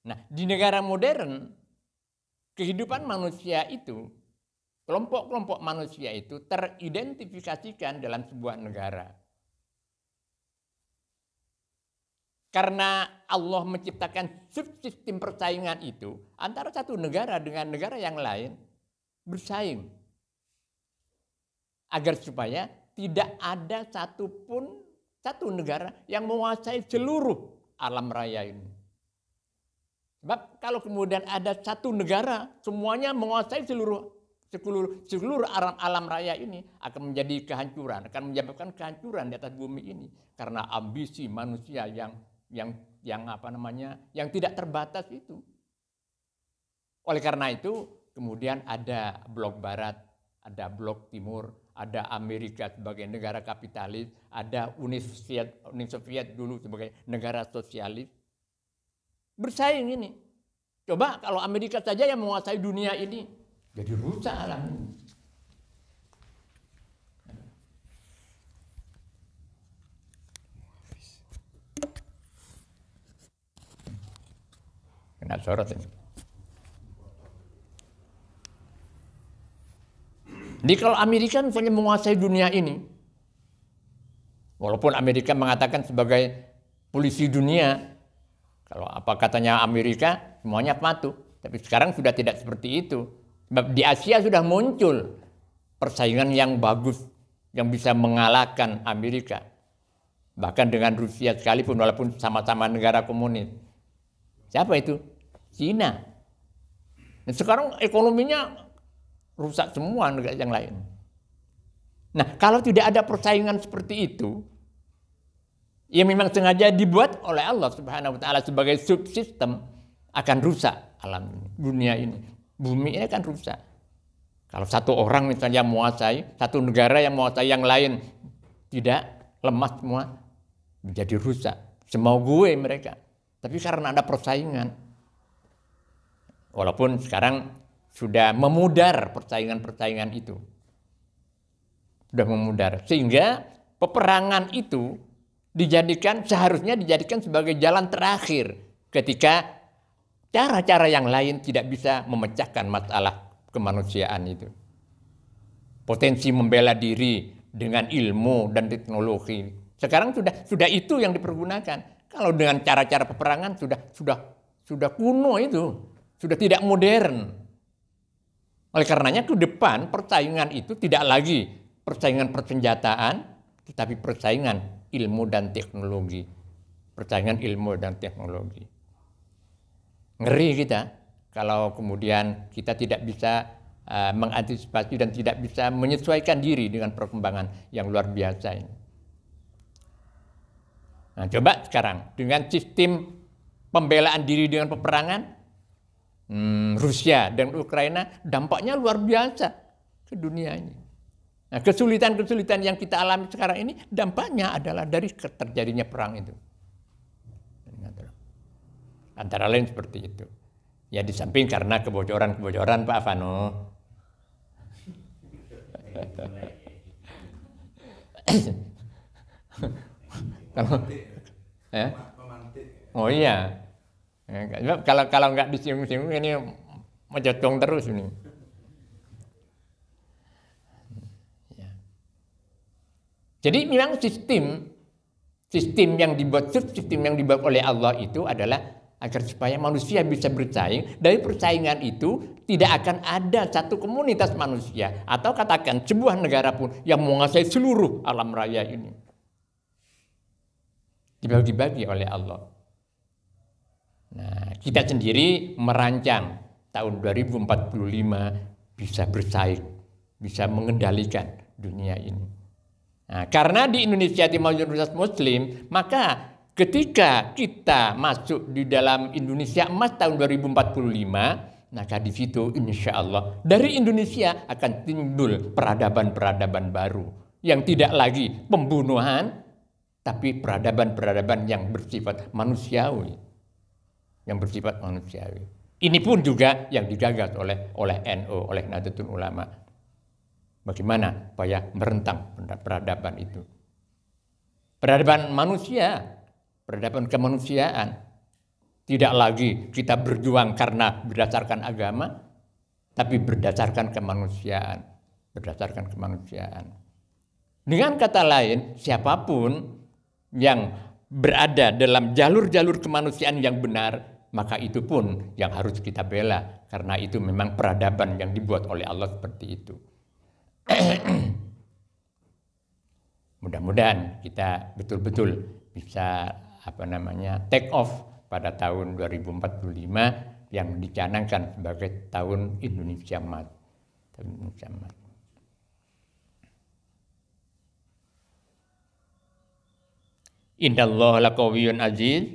Nah, di negara modern, kehidupan manusia itu, kelompok-kelompok manusia itu teridentifikasikan dalam sebuah negara. Karena Allah menciptakan subsistem persaingan itu antara satu negara dengan negara yang lain bersaing. Agar supaya tidak ada satu negara yang menguasai seluruh alam raya ini. Sebab kalau kemudian ada satu negara semuanya menguasai seluruh alam raya ini, akan menjadi kehancuran, akan menyebabkan kehancuran di atas bumi ini karena ambisi manusia yang tidak terbatas itu. Oleh karena itu kemudian ada blok barat, ada blok timur, ada Amerika sebagai negara kapitalis, ada Uni Soviet dulu sebagai negara sosialis. Bersaing ini. Coba kalau Amerika saja yang menguasai dunia ini, jadi rusak alam ini. Kena sorot ini. Jadi kalau Amerika misalnya menguasai dunia ini, walaupun Amerika mengatakan sebagai polisi dunia, kalau apa katanya Amerika semuanya patuh, tapi sekarang sudah tidak seperti itu. Sebab di Asia sudah muncul persaingan yang bagus yang bisa mengalahkan Amerika. Bahkan dengan Rusia sekalipun walaupun sama-sama negara komunis. Siapa itu? Cina. Dan sekarang ekonominya rusak semua negara yang lain. Nah, kalau tidak ada persaingan seperti itu, yang memang sengaja dibuat oleh Allah Subhanahu wa taala sebagai subsistem, akan rusak alam ini, dunia ini. Bumi ini akan rusak. Kalau satu orang misalnya menguasai, satu negara yang menguasai yang lain tidak, lemah semua, menjadi rusak. Semau gue mereka. Tapi karena ada persaingan, walaupun sekarang sudah memudar persaingan-persaingan itu. Sudah memudar. Sehingga peperangan itu seharusnya dijadikan sebagai jalan terakhir ketika cara-cara yang lain tidak bisa memecahkan masalah kemanusiaan itu. Potensi membela diri dengan ilmu dan teknologi. Sekarang sudah itu yang dipergunakan. Kalau dengan cara-cara peperangan sudah kuno itu, sudah tidak modern. Oleh karenanya ke depan persaingan itu tidak lagi persaingan persenjataan, tetapi persaingan ilmu dan teknologi. Persaingan ilmu dan teknologi. Ngeri kita kalau kemudian kita tidak bisa mengantisipasi dan tidak bisa menyesuaikan diri dengan perkembangan yang luar biasa ini. Nah, coba sekarang dengan sistem pembelaan diri dengan peperangan, Rusia dan Ukraina dampaknya luar biasa ke dunia ini. Nah, kesulitan-kesulitan yang kita alami sekarang ini dampaknya adalah dari terjadinya perang itu. Antara lain seperti itu. Ya di samping karena kebocoran-kebocoran Pak Vano. Oh iya. Kalau nggak disinggung-singgung ini menjotong terus ini. Ya. Jadi memang sistem yang dibuat oleh Allah itu adalah agar supaya manusia bisa bersaing. Dari persaingan itu tidak akan ada satu komunitas manusia atau katakan sebuah negara pun yang menguasai seluruh alam raya ini. Dibagi-bagi oleh Allah. Nah, kita sendiri merancang tahun 2045 bisa bersaing, bisa mengendalikan dunia ini. Nah, karena di Indonesia di mayoritas Muslim, maka ketika kita masuk di dalam Indonesia Emas tahun 2045, maka di situ insya Allah dari Indonesia akan timbul peradaban-peradaban baru yang tidak lagi pembunuhan, tapi peradaban-peradaban yang bersifat manusiawi, Ini pun juga yang digagas oleh NU, oleh Nahdlatul Ulama. Bagaimana supaya merentang peradaban itu? Peradaban manusia. Peradaban kemanusiaan. Tidak lagi kita berjuang karena berdasarkan agama, tapi berdasarkan kemanusiaan. Dengan kata lain, siapapun yang berada dalam jalur-jalur kemanusiaan yang benar, maka itu pun yang harus kita bela. Karena itu memang peradaban yang dibuat oleh Allah seperti itu. Mudah-mudahan kita betul-betul bisa take off pada tahun 2045 yang dicanangkan sebagai tahun Indonesia Emas. Tahun Indonesia Emas. Innallaha laqawiyyun aziz.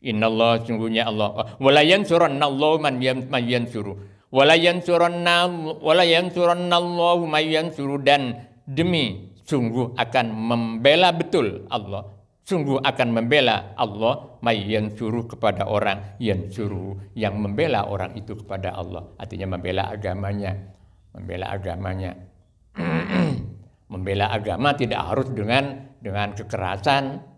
Innallaha sungguhnya Allah. Wala yansurannallahu man yansuru. Wala yansurannallahu man yansuru, dan demi sungguh akan membela betul Allah. Sungguh akan membela Allah may yansuru, kepada orang yansuru, yang membela orang itu kepada Allah. Artinya membela agamanya. Membela agamanya. Membela agama tidak harus dengan kekerasan.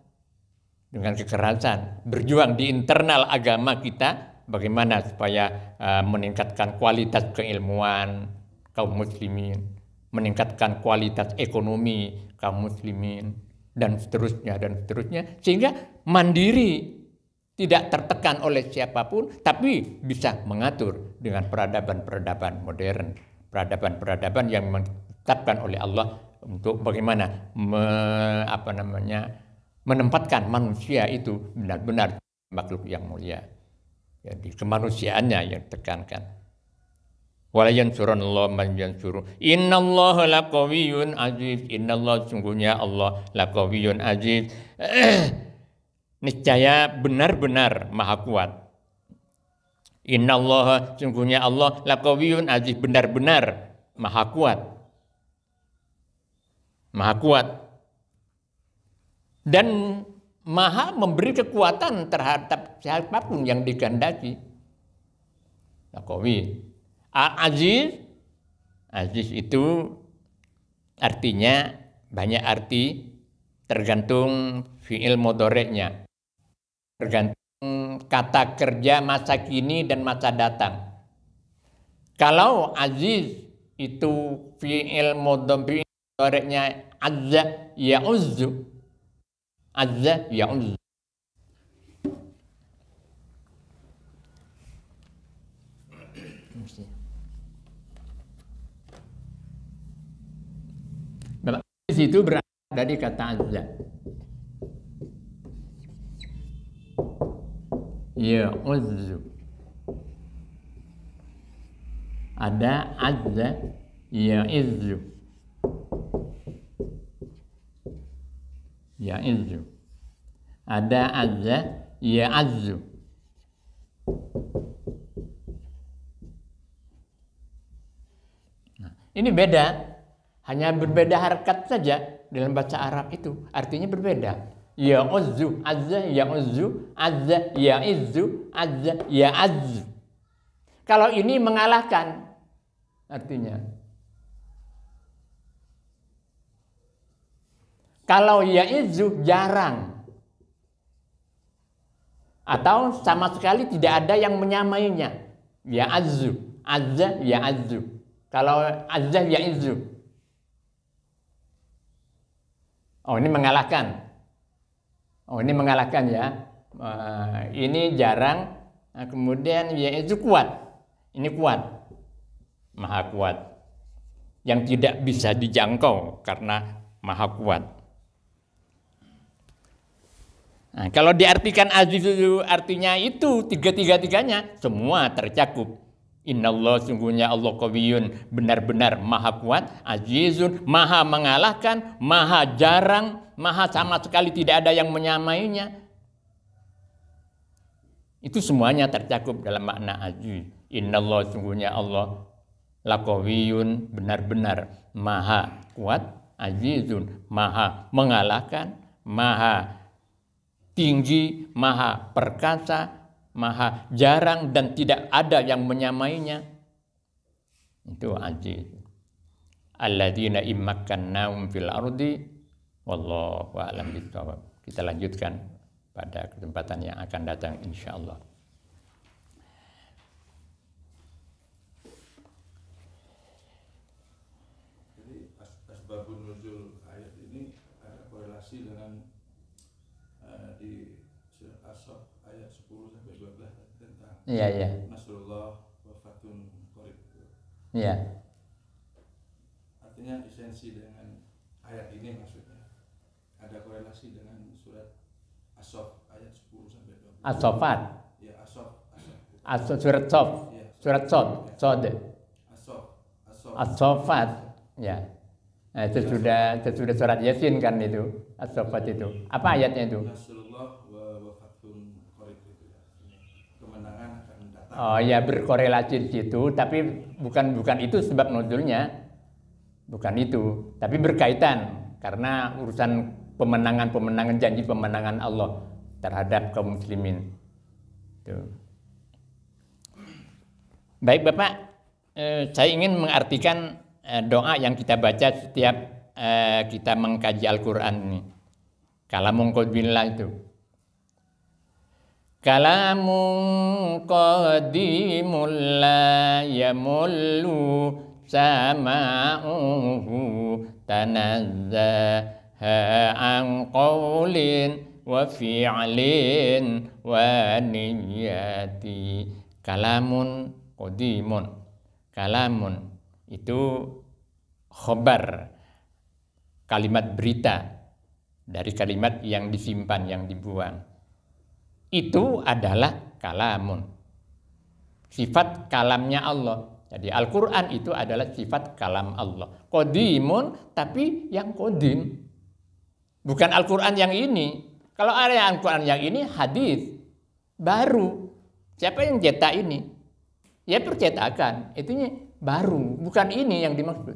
Dengan kekerasan, berjuang di internal agama kita, bagaimana supaya meningkatkan kualitas keilmuan kaum muslimin, meningkatkan kualitas ekonomi kaum muslimin, dan seterusnya, sehingga mandiri, tidak tertekan oleh siapapun, tapi bisa mengatur dengan peradaban-peradaban modern, peradaban-peradaban yang ditetapkan oleh Allah untuk bagaimana menempatkan manusia itu benar-benar makhluk yang mulia. Jadi kemanusiaannya yang ditekankan. Wala yansurannallahu man yansuru. Innallaha laqawiyyun aziz. Innallaha sungguhnya Allah laqawiyyun aziz. Niscaya benar-benar maha kuat. Innallaha sungguhnya Allah laqawiyyun aziz, benar-benar maha kuat. Maha kuat. Dan maha memberi kekuatan terhadap siapapun yang dikehendaki. Laqawi. Aziz itu artinya banyak arti, tergantung fi'il mudhari'nya. Tergantung kata kerja masa kini dan masa datang. Kalau aziz itu fi'il mudhari'nya azza ya'uzzu. Azza ya'uzzu. Aziz itu berasal dari kata azza. Ya'uzzu. Ada azza ya'izzu. Ya'izzu. Ada azza ya'azzu. Nah, ini beda, hanya berbeda harkat saja dalam bahasa Arab itu, artinya berbeda. Ya'uzzu, azza ya'uzzu, azza ya'izzu, azza ya'azzu. Kalau ini mengalahkan artinya. Kalau ya'izzu jarang. Atau sama sekali tidak ada yang menyamainya. Ya'azzu, azza ya'azzu. Kalau azza ya'izzu. Oh, ini mengalahkan. Oh, ini mengalahkan ya. Ini jarang. Nah, kemudian ya'izzu kuat. Ini kuat. Maha kuat. Yang tidak bisa dijangkau karena maha kuat. Nah, kalau diartikan aziz itu artinya itu tiga-tiganya semua tercakup. Innallah sungguhnya Allah qawiyyun, benar-benar maha kuat, azizun maha mengalahkan, maha jarang, maha sama sekali tidak ada yang menyamainya. Itu semuanya tercakup dalam makna aziz. Innallah sungguhnya Allah laqawiyyun, benar-benar maha kuat, azizun maha mengalahkan, maha tinggi, maha perkasa, maha jarang dan tidak ada yang menyamainya. Itu aziz. Alladzina immakkannahum fil ardi wallahu a'lam bishawab. Kita lanjutkan pada kesempatan yang akan datang insyaallah. Jadi asbabun nuzul ayat ini ada korelasi dengan di surat As-Saff ayat 10 sampai 12 tentang Nasrullah wa Fathun Qarib. Iya. Artinya esensi dengan ayat ini maksudnya ada korelasi dengan surat As-Saff ayat As-Saffat. Ya, Surat Sof. Ya. Surat Sod. Sod. As-Saff. As-Saffat. Ya. Nah, itu sudah surat Yasin kan itu. As-Saffat itu. Apa ayatnya itu? Nasrullah wa fathun qarib itu ya. Kemenangan akan datang. Oh ya, berkorelasi di situ, tapi bukan itu sebab nuzulnya. Bukan itu, tapi berkaitan karena urusan pemenangan janji pemenangan Allah terhadap kaum muslimin. Tuh. Baik Bapak, saya ingin mengartikan doa yang kita baca setiap kita mengkaji Al-Quran ini. Kalamun qadbillah itu. Kalamun qadimul la yamullu sama'uhu tanazzaha an qawlin wa fi'lin wa niyati. Kalamun qadimun. Kalamun itu khobar, kalimat berita dari kalimat yang disimpan, yang dibuang. Itu adalah kalamun, sifat kalamnya Allah. Jadi Al-Quran itu adalah sifat kalam Allah. Qadimun, tapi yang qadim. Bukan Al-Quran yang ini. Kalau ada Al-Quran yang ini hadis baru. Siapa yang cetak ini? Ya percetakan. Itunya baru. Bukan ini yang dimaksud.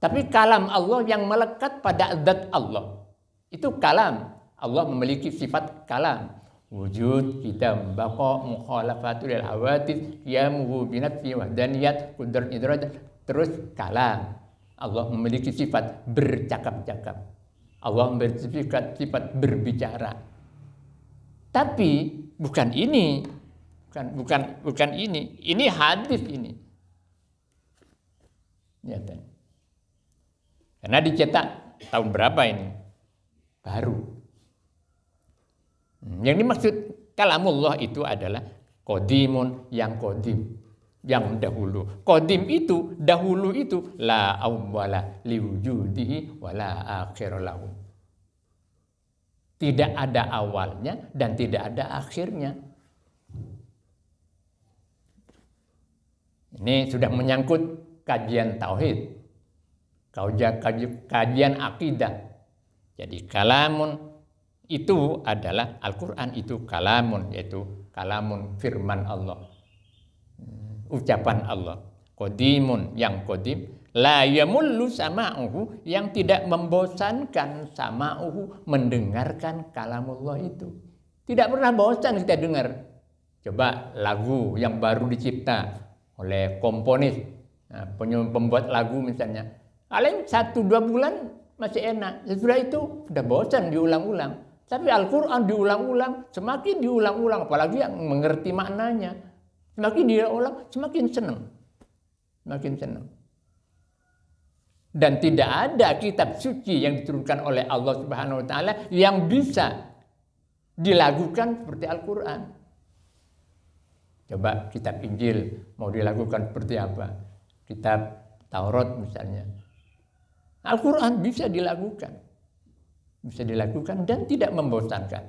Tapi kalam Allah yang melekat pada zat Allah. Itu kalam. Allah memiliki sifat kalam. Wujud, kita baqa, mukhalafatul hawadits, qiyamuhu binafsi wahdaniyat, qudrat idrad, terus kalam. Allah memiliki sifat bercakap-cakap. Allah memiliki sifat berbicara. Tapi bukan ini. Bukan ini. Ini hadis ini. Ya, karena dicetak tahun berapa ini? Baru. Yang dimaksud kalamullah itu adalah qadimun, yang qadim, yang dahulu. Qadim itu, dahulu itu la awwala liwujudihi wa la akhir lahu. Tidak ada awalnya dan tidak ada akhirnya. Ini sudah menyangkut kajian tauhid, kajian akidah. Jadi kalamun itu adalah Al-Quran, itu kalamun, yaitu kalamun firman Allah, ucapan Allah. Qadimun, yang qadim, la yamullu sama'uhu, yang tidak membosankan sama'uhu, mendengarkan kalamullah itu. Tidak pernah bosan kita dengar. Coba lagu yang baru dicipta oleh komponis, pembuat lagu misalnya, paling 1-2 bulan masih enak. Setelah itu udah bosan diulang-ulang. Tapi Al-Quran diulang-ulang, semakin diulang-ulang, apalagi yang mengerti maknanya. Semakin diulang, semakin senang. Semakin senang. Dan tidak ada kitab suci yang diturunkan oleh Allah Subhanahu wa Ta'ala yang bisa dilakukan seperti Al-Quran. Coba kitab Injil mau dilakukan seperti apa? Kitab Taurat misalnya. Al-Quran bisa dilakukan. Bisa dilakukan dan tidak membosankan.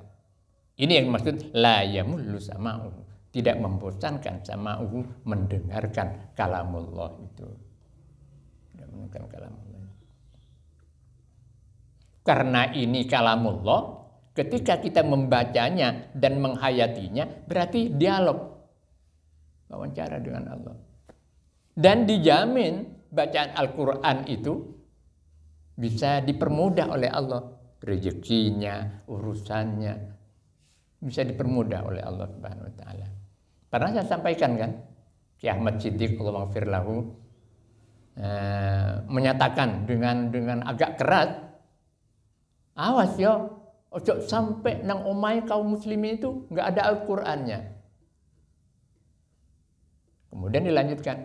Ini yang maksud la yamullu sama'uhu, tidak membosankan sama'uhu, mendengarkan kalamullah itu. Tidak mendengarkan kalamullah. Karena ini kalamullah, ketika kita membacanya dan menghayatinya, berarti dialog, wawancara dengan Allah. Dan dijamin bacaan Al-Quran itu bisa dipermudah oleh Allah. Rezekinya, urusannya bisa dipermudah oleh Allah Subhanahu wa Ta'ala. Pernah saya sampaikan kan, Ki Ahmad Siddiq Allah maghfir lahu menyatakan dengan agak keras, awas yo, ojo sampai nang omai kaum muslimin itu nggak ada Al-Qur'annya. Kemudian dilanjutkan,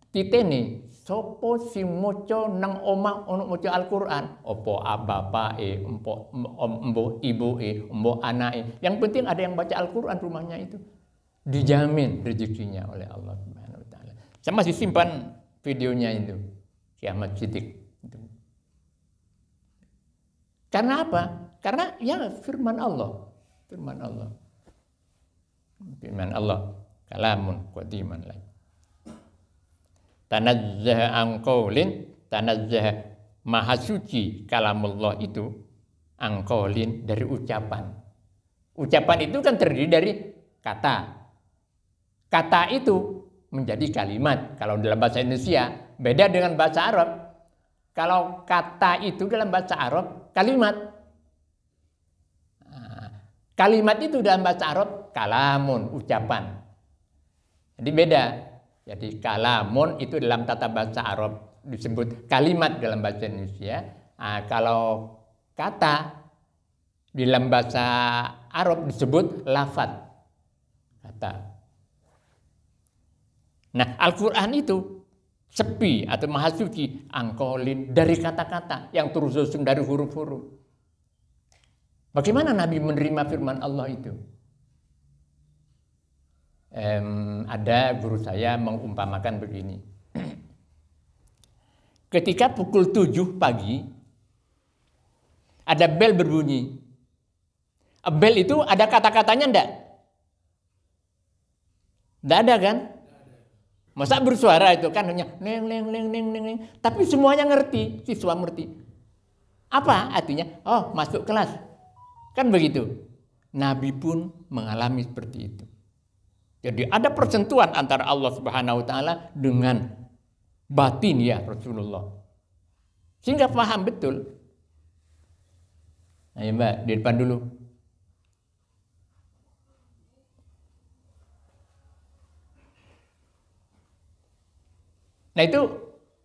titeni sopo si moco nang omah ono moco Al-Quran, opo bapake, embo ibuke, embo anake. Yang penting ada yang baca Al-Quran rumahnya itu. Dijamin rezekinya oleh Allah Subhanahu wa Ta'ala. Saya masih simpan videonya itu, Ki Ahmad Siddiq. Karena apa? Karena ya firman Allah. Firman Allah. Firman Allah. Kalamun qadiman lagi. Tanazzaha an qaulin, tanazzaha maha suci kalamullah itu an qaulin dari ucapan. Ucapan itu kan terdiri dari kata. Kata itu menjadi kalimat. Kalau dalam bahasa Indonesia beda dengan bahasa Arab. Kalau kata itu dalam bahasa Arab kalimat. Kalimat itu dalam bahasa Arab kalamun, ucapan. Jadi beda. Jadi kalamun itu dalam tata bahasa Arab disebut kalimat dalam bahasa Indonesia. Kalau kata dalam bahasa Arab disebut lafaz. Kata. Nah, Al-Quran itu sepi atau maha suci angkolin dari kata-kata yang tersusun dari huruf-huruf. Bagaimana Nabi menerima firman Allah itu? Ada guru saya mengumpamakan begini. Ketika pukul 7 pagi ada bel berbunyi. Bel itu ada kata-katanya enggak? Enggak ada kan? Masa bersuara itu kan hanya neng neng neng neng neng. Tapi semuanya ngerti, siswa ngerti. Apa artinya? Oh, masuk kelas. Kan begitu. Nabi pun mengalami seperti itu. Jadi ada persentuhan antara Allah Subhanahu wa taala dengan batin ya Rasulullah. Sehingga paham betul. Ayo Mbak, di depan dulu. Nah itu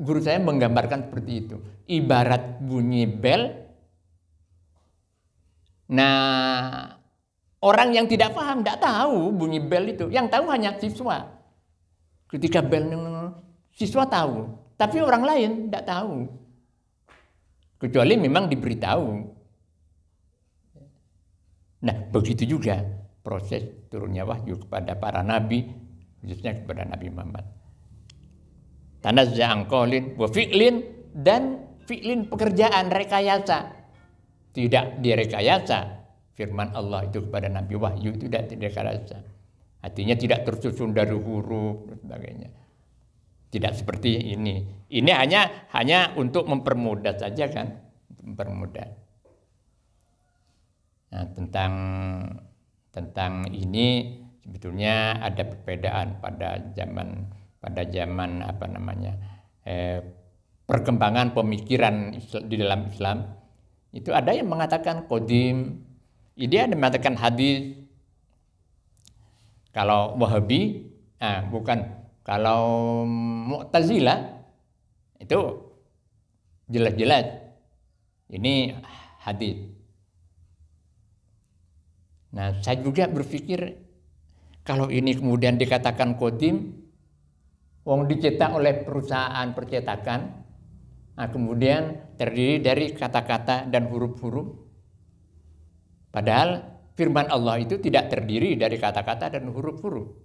guru saya menggambarkan seperti itu. Ibarat bunyi bel. Nah orang yang tidak paham, tidak tahu bunyi bel itu. Yang tahu hanya siswa. Ketika bel, siswa tahu. Tapi orang lain tidak tahu. Kecuali memang diberitahu. Nah, begitu juga proses turunnya wahyu kepada para nabi, khususnya kepada Nabi Muhammad. Tanazza an qaulin wa fi'lin, dan fi'lin pekerjaan, rekayasa. Tidak direkayasa. Firman Allah itu kepada Nabi wahyu itu tidak direkayasa. Artinya tidak tersusun dari huruf dan sebagainya. Tidak seperti ini. Ini hanya untuk mempermudah saja kan, mempermudah. Nah, tentang ini sebetulnya ada perbedaan pada zaman apa namanya perkembangan pemikiran di dalam Islam. Itu ada yang mengatakan qadim, dia ada mengatakan hadis. Kalau Wahabi, bukan. Kalau Mu'tazilah itu jelas-jelas ini hadis. Nah, saya juga berpikir kalau ini kemudian dikatakan qadim, wong dicetak oleh perusahaan percetakan, kemudian terdiri dari kata-kata dan huruf-huruf. Padahal firman Allah itu tidak terdiri dari kata-kata dan huruf-huruf.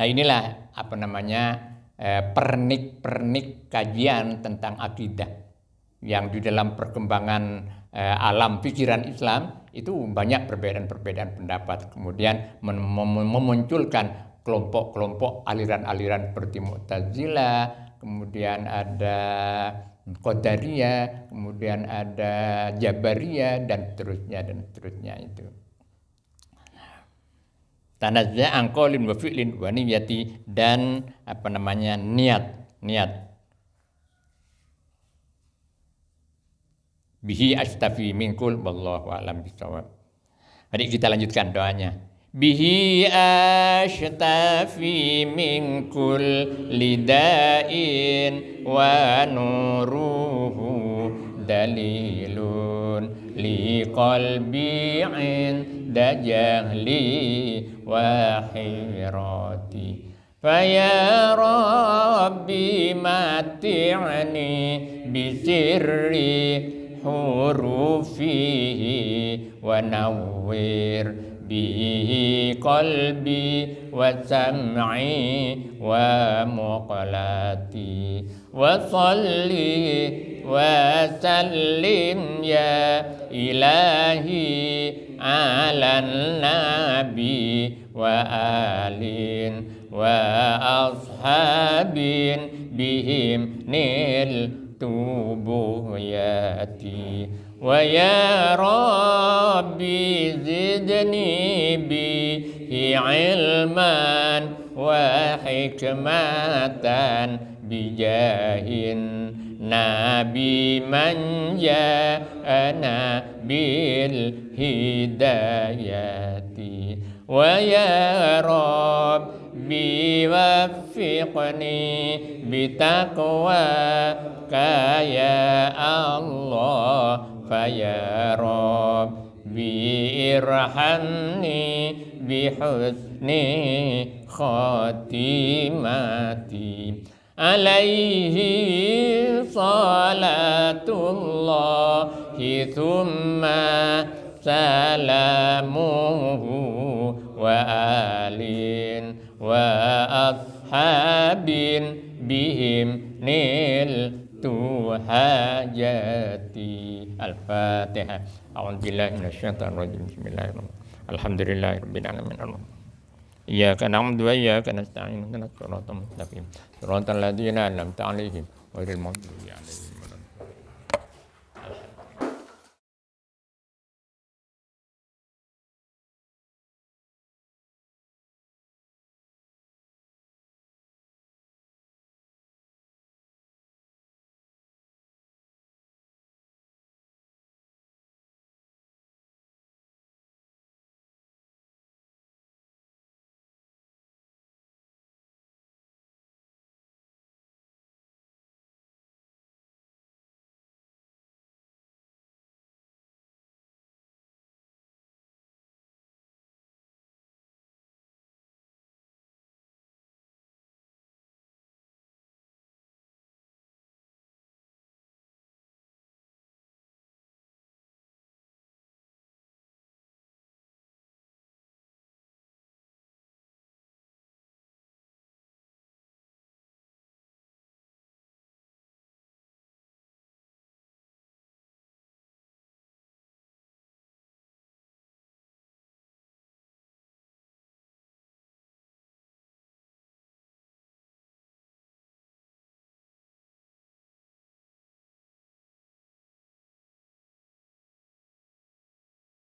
Nah, inilah apa namanya pernik-pernik kajian tentang akidah yang di dalam perkembangan alam pikiran Islam itu banyak perbedaan-perbedaan pendapat. Kemudian memunculkan kelompok-kelompok aliran-aliran seperti Mu'tazilah, kemudian ada Qadariyah, kemudian ada Jabariyah dan seterusnya itu. Tanazza an qaulin wa fi'lin wa niyati, dan apa namanya niat. Bihi astafi minkul wallahu a'lam bishawab. Mari kita lanjutkan doanya. Bihi astafi minkul lidain wa nuruhu dalilun li qalbi inda jahli wa hirati. Faya Rabbi mati'ni bisirri hurufihi wa nawwir bihi qalbi wa sam'i wa muqlati wa salli wa sallim ya ilahi ala nabi wa alin wa ashabin bihim nil tubuhyati wa ya rabbi zidni bihi ilman wa hikmatan bijahin nabi man ja'ana bil hidayati wa ya rabbi waffiqni bitaqwaka ya Allah fa ya rabbi irhamni bihusni khatimati alaihi salatullahi thumma salamuhu wa alin wa ashabin bihim nil tuhajati. Al-Fatihah. A'udzubillahi minasyaitonir rajim. Bismillahirrahmanirrahim. Alhamdulillahirabbil alamin. Iyyaka na'budu wa iyyaka nasta'in. Ihdinas siratal mustaqim. Siratal ladzina an'amta 'alaihim ghairil maghdubi 'alaihim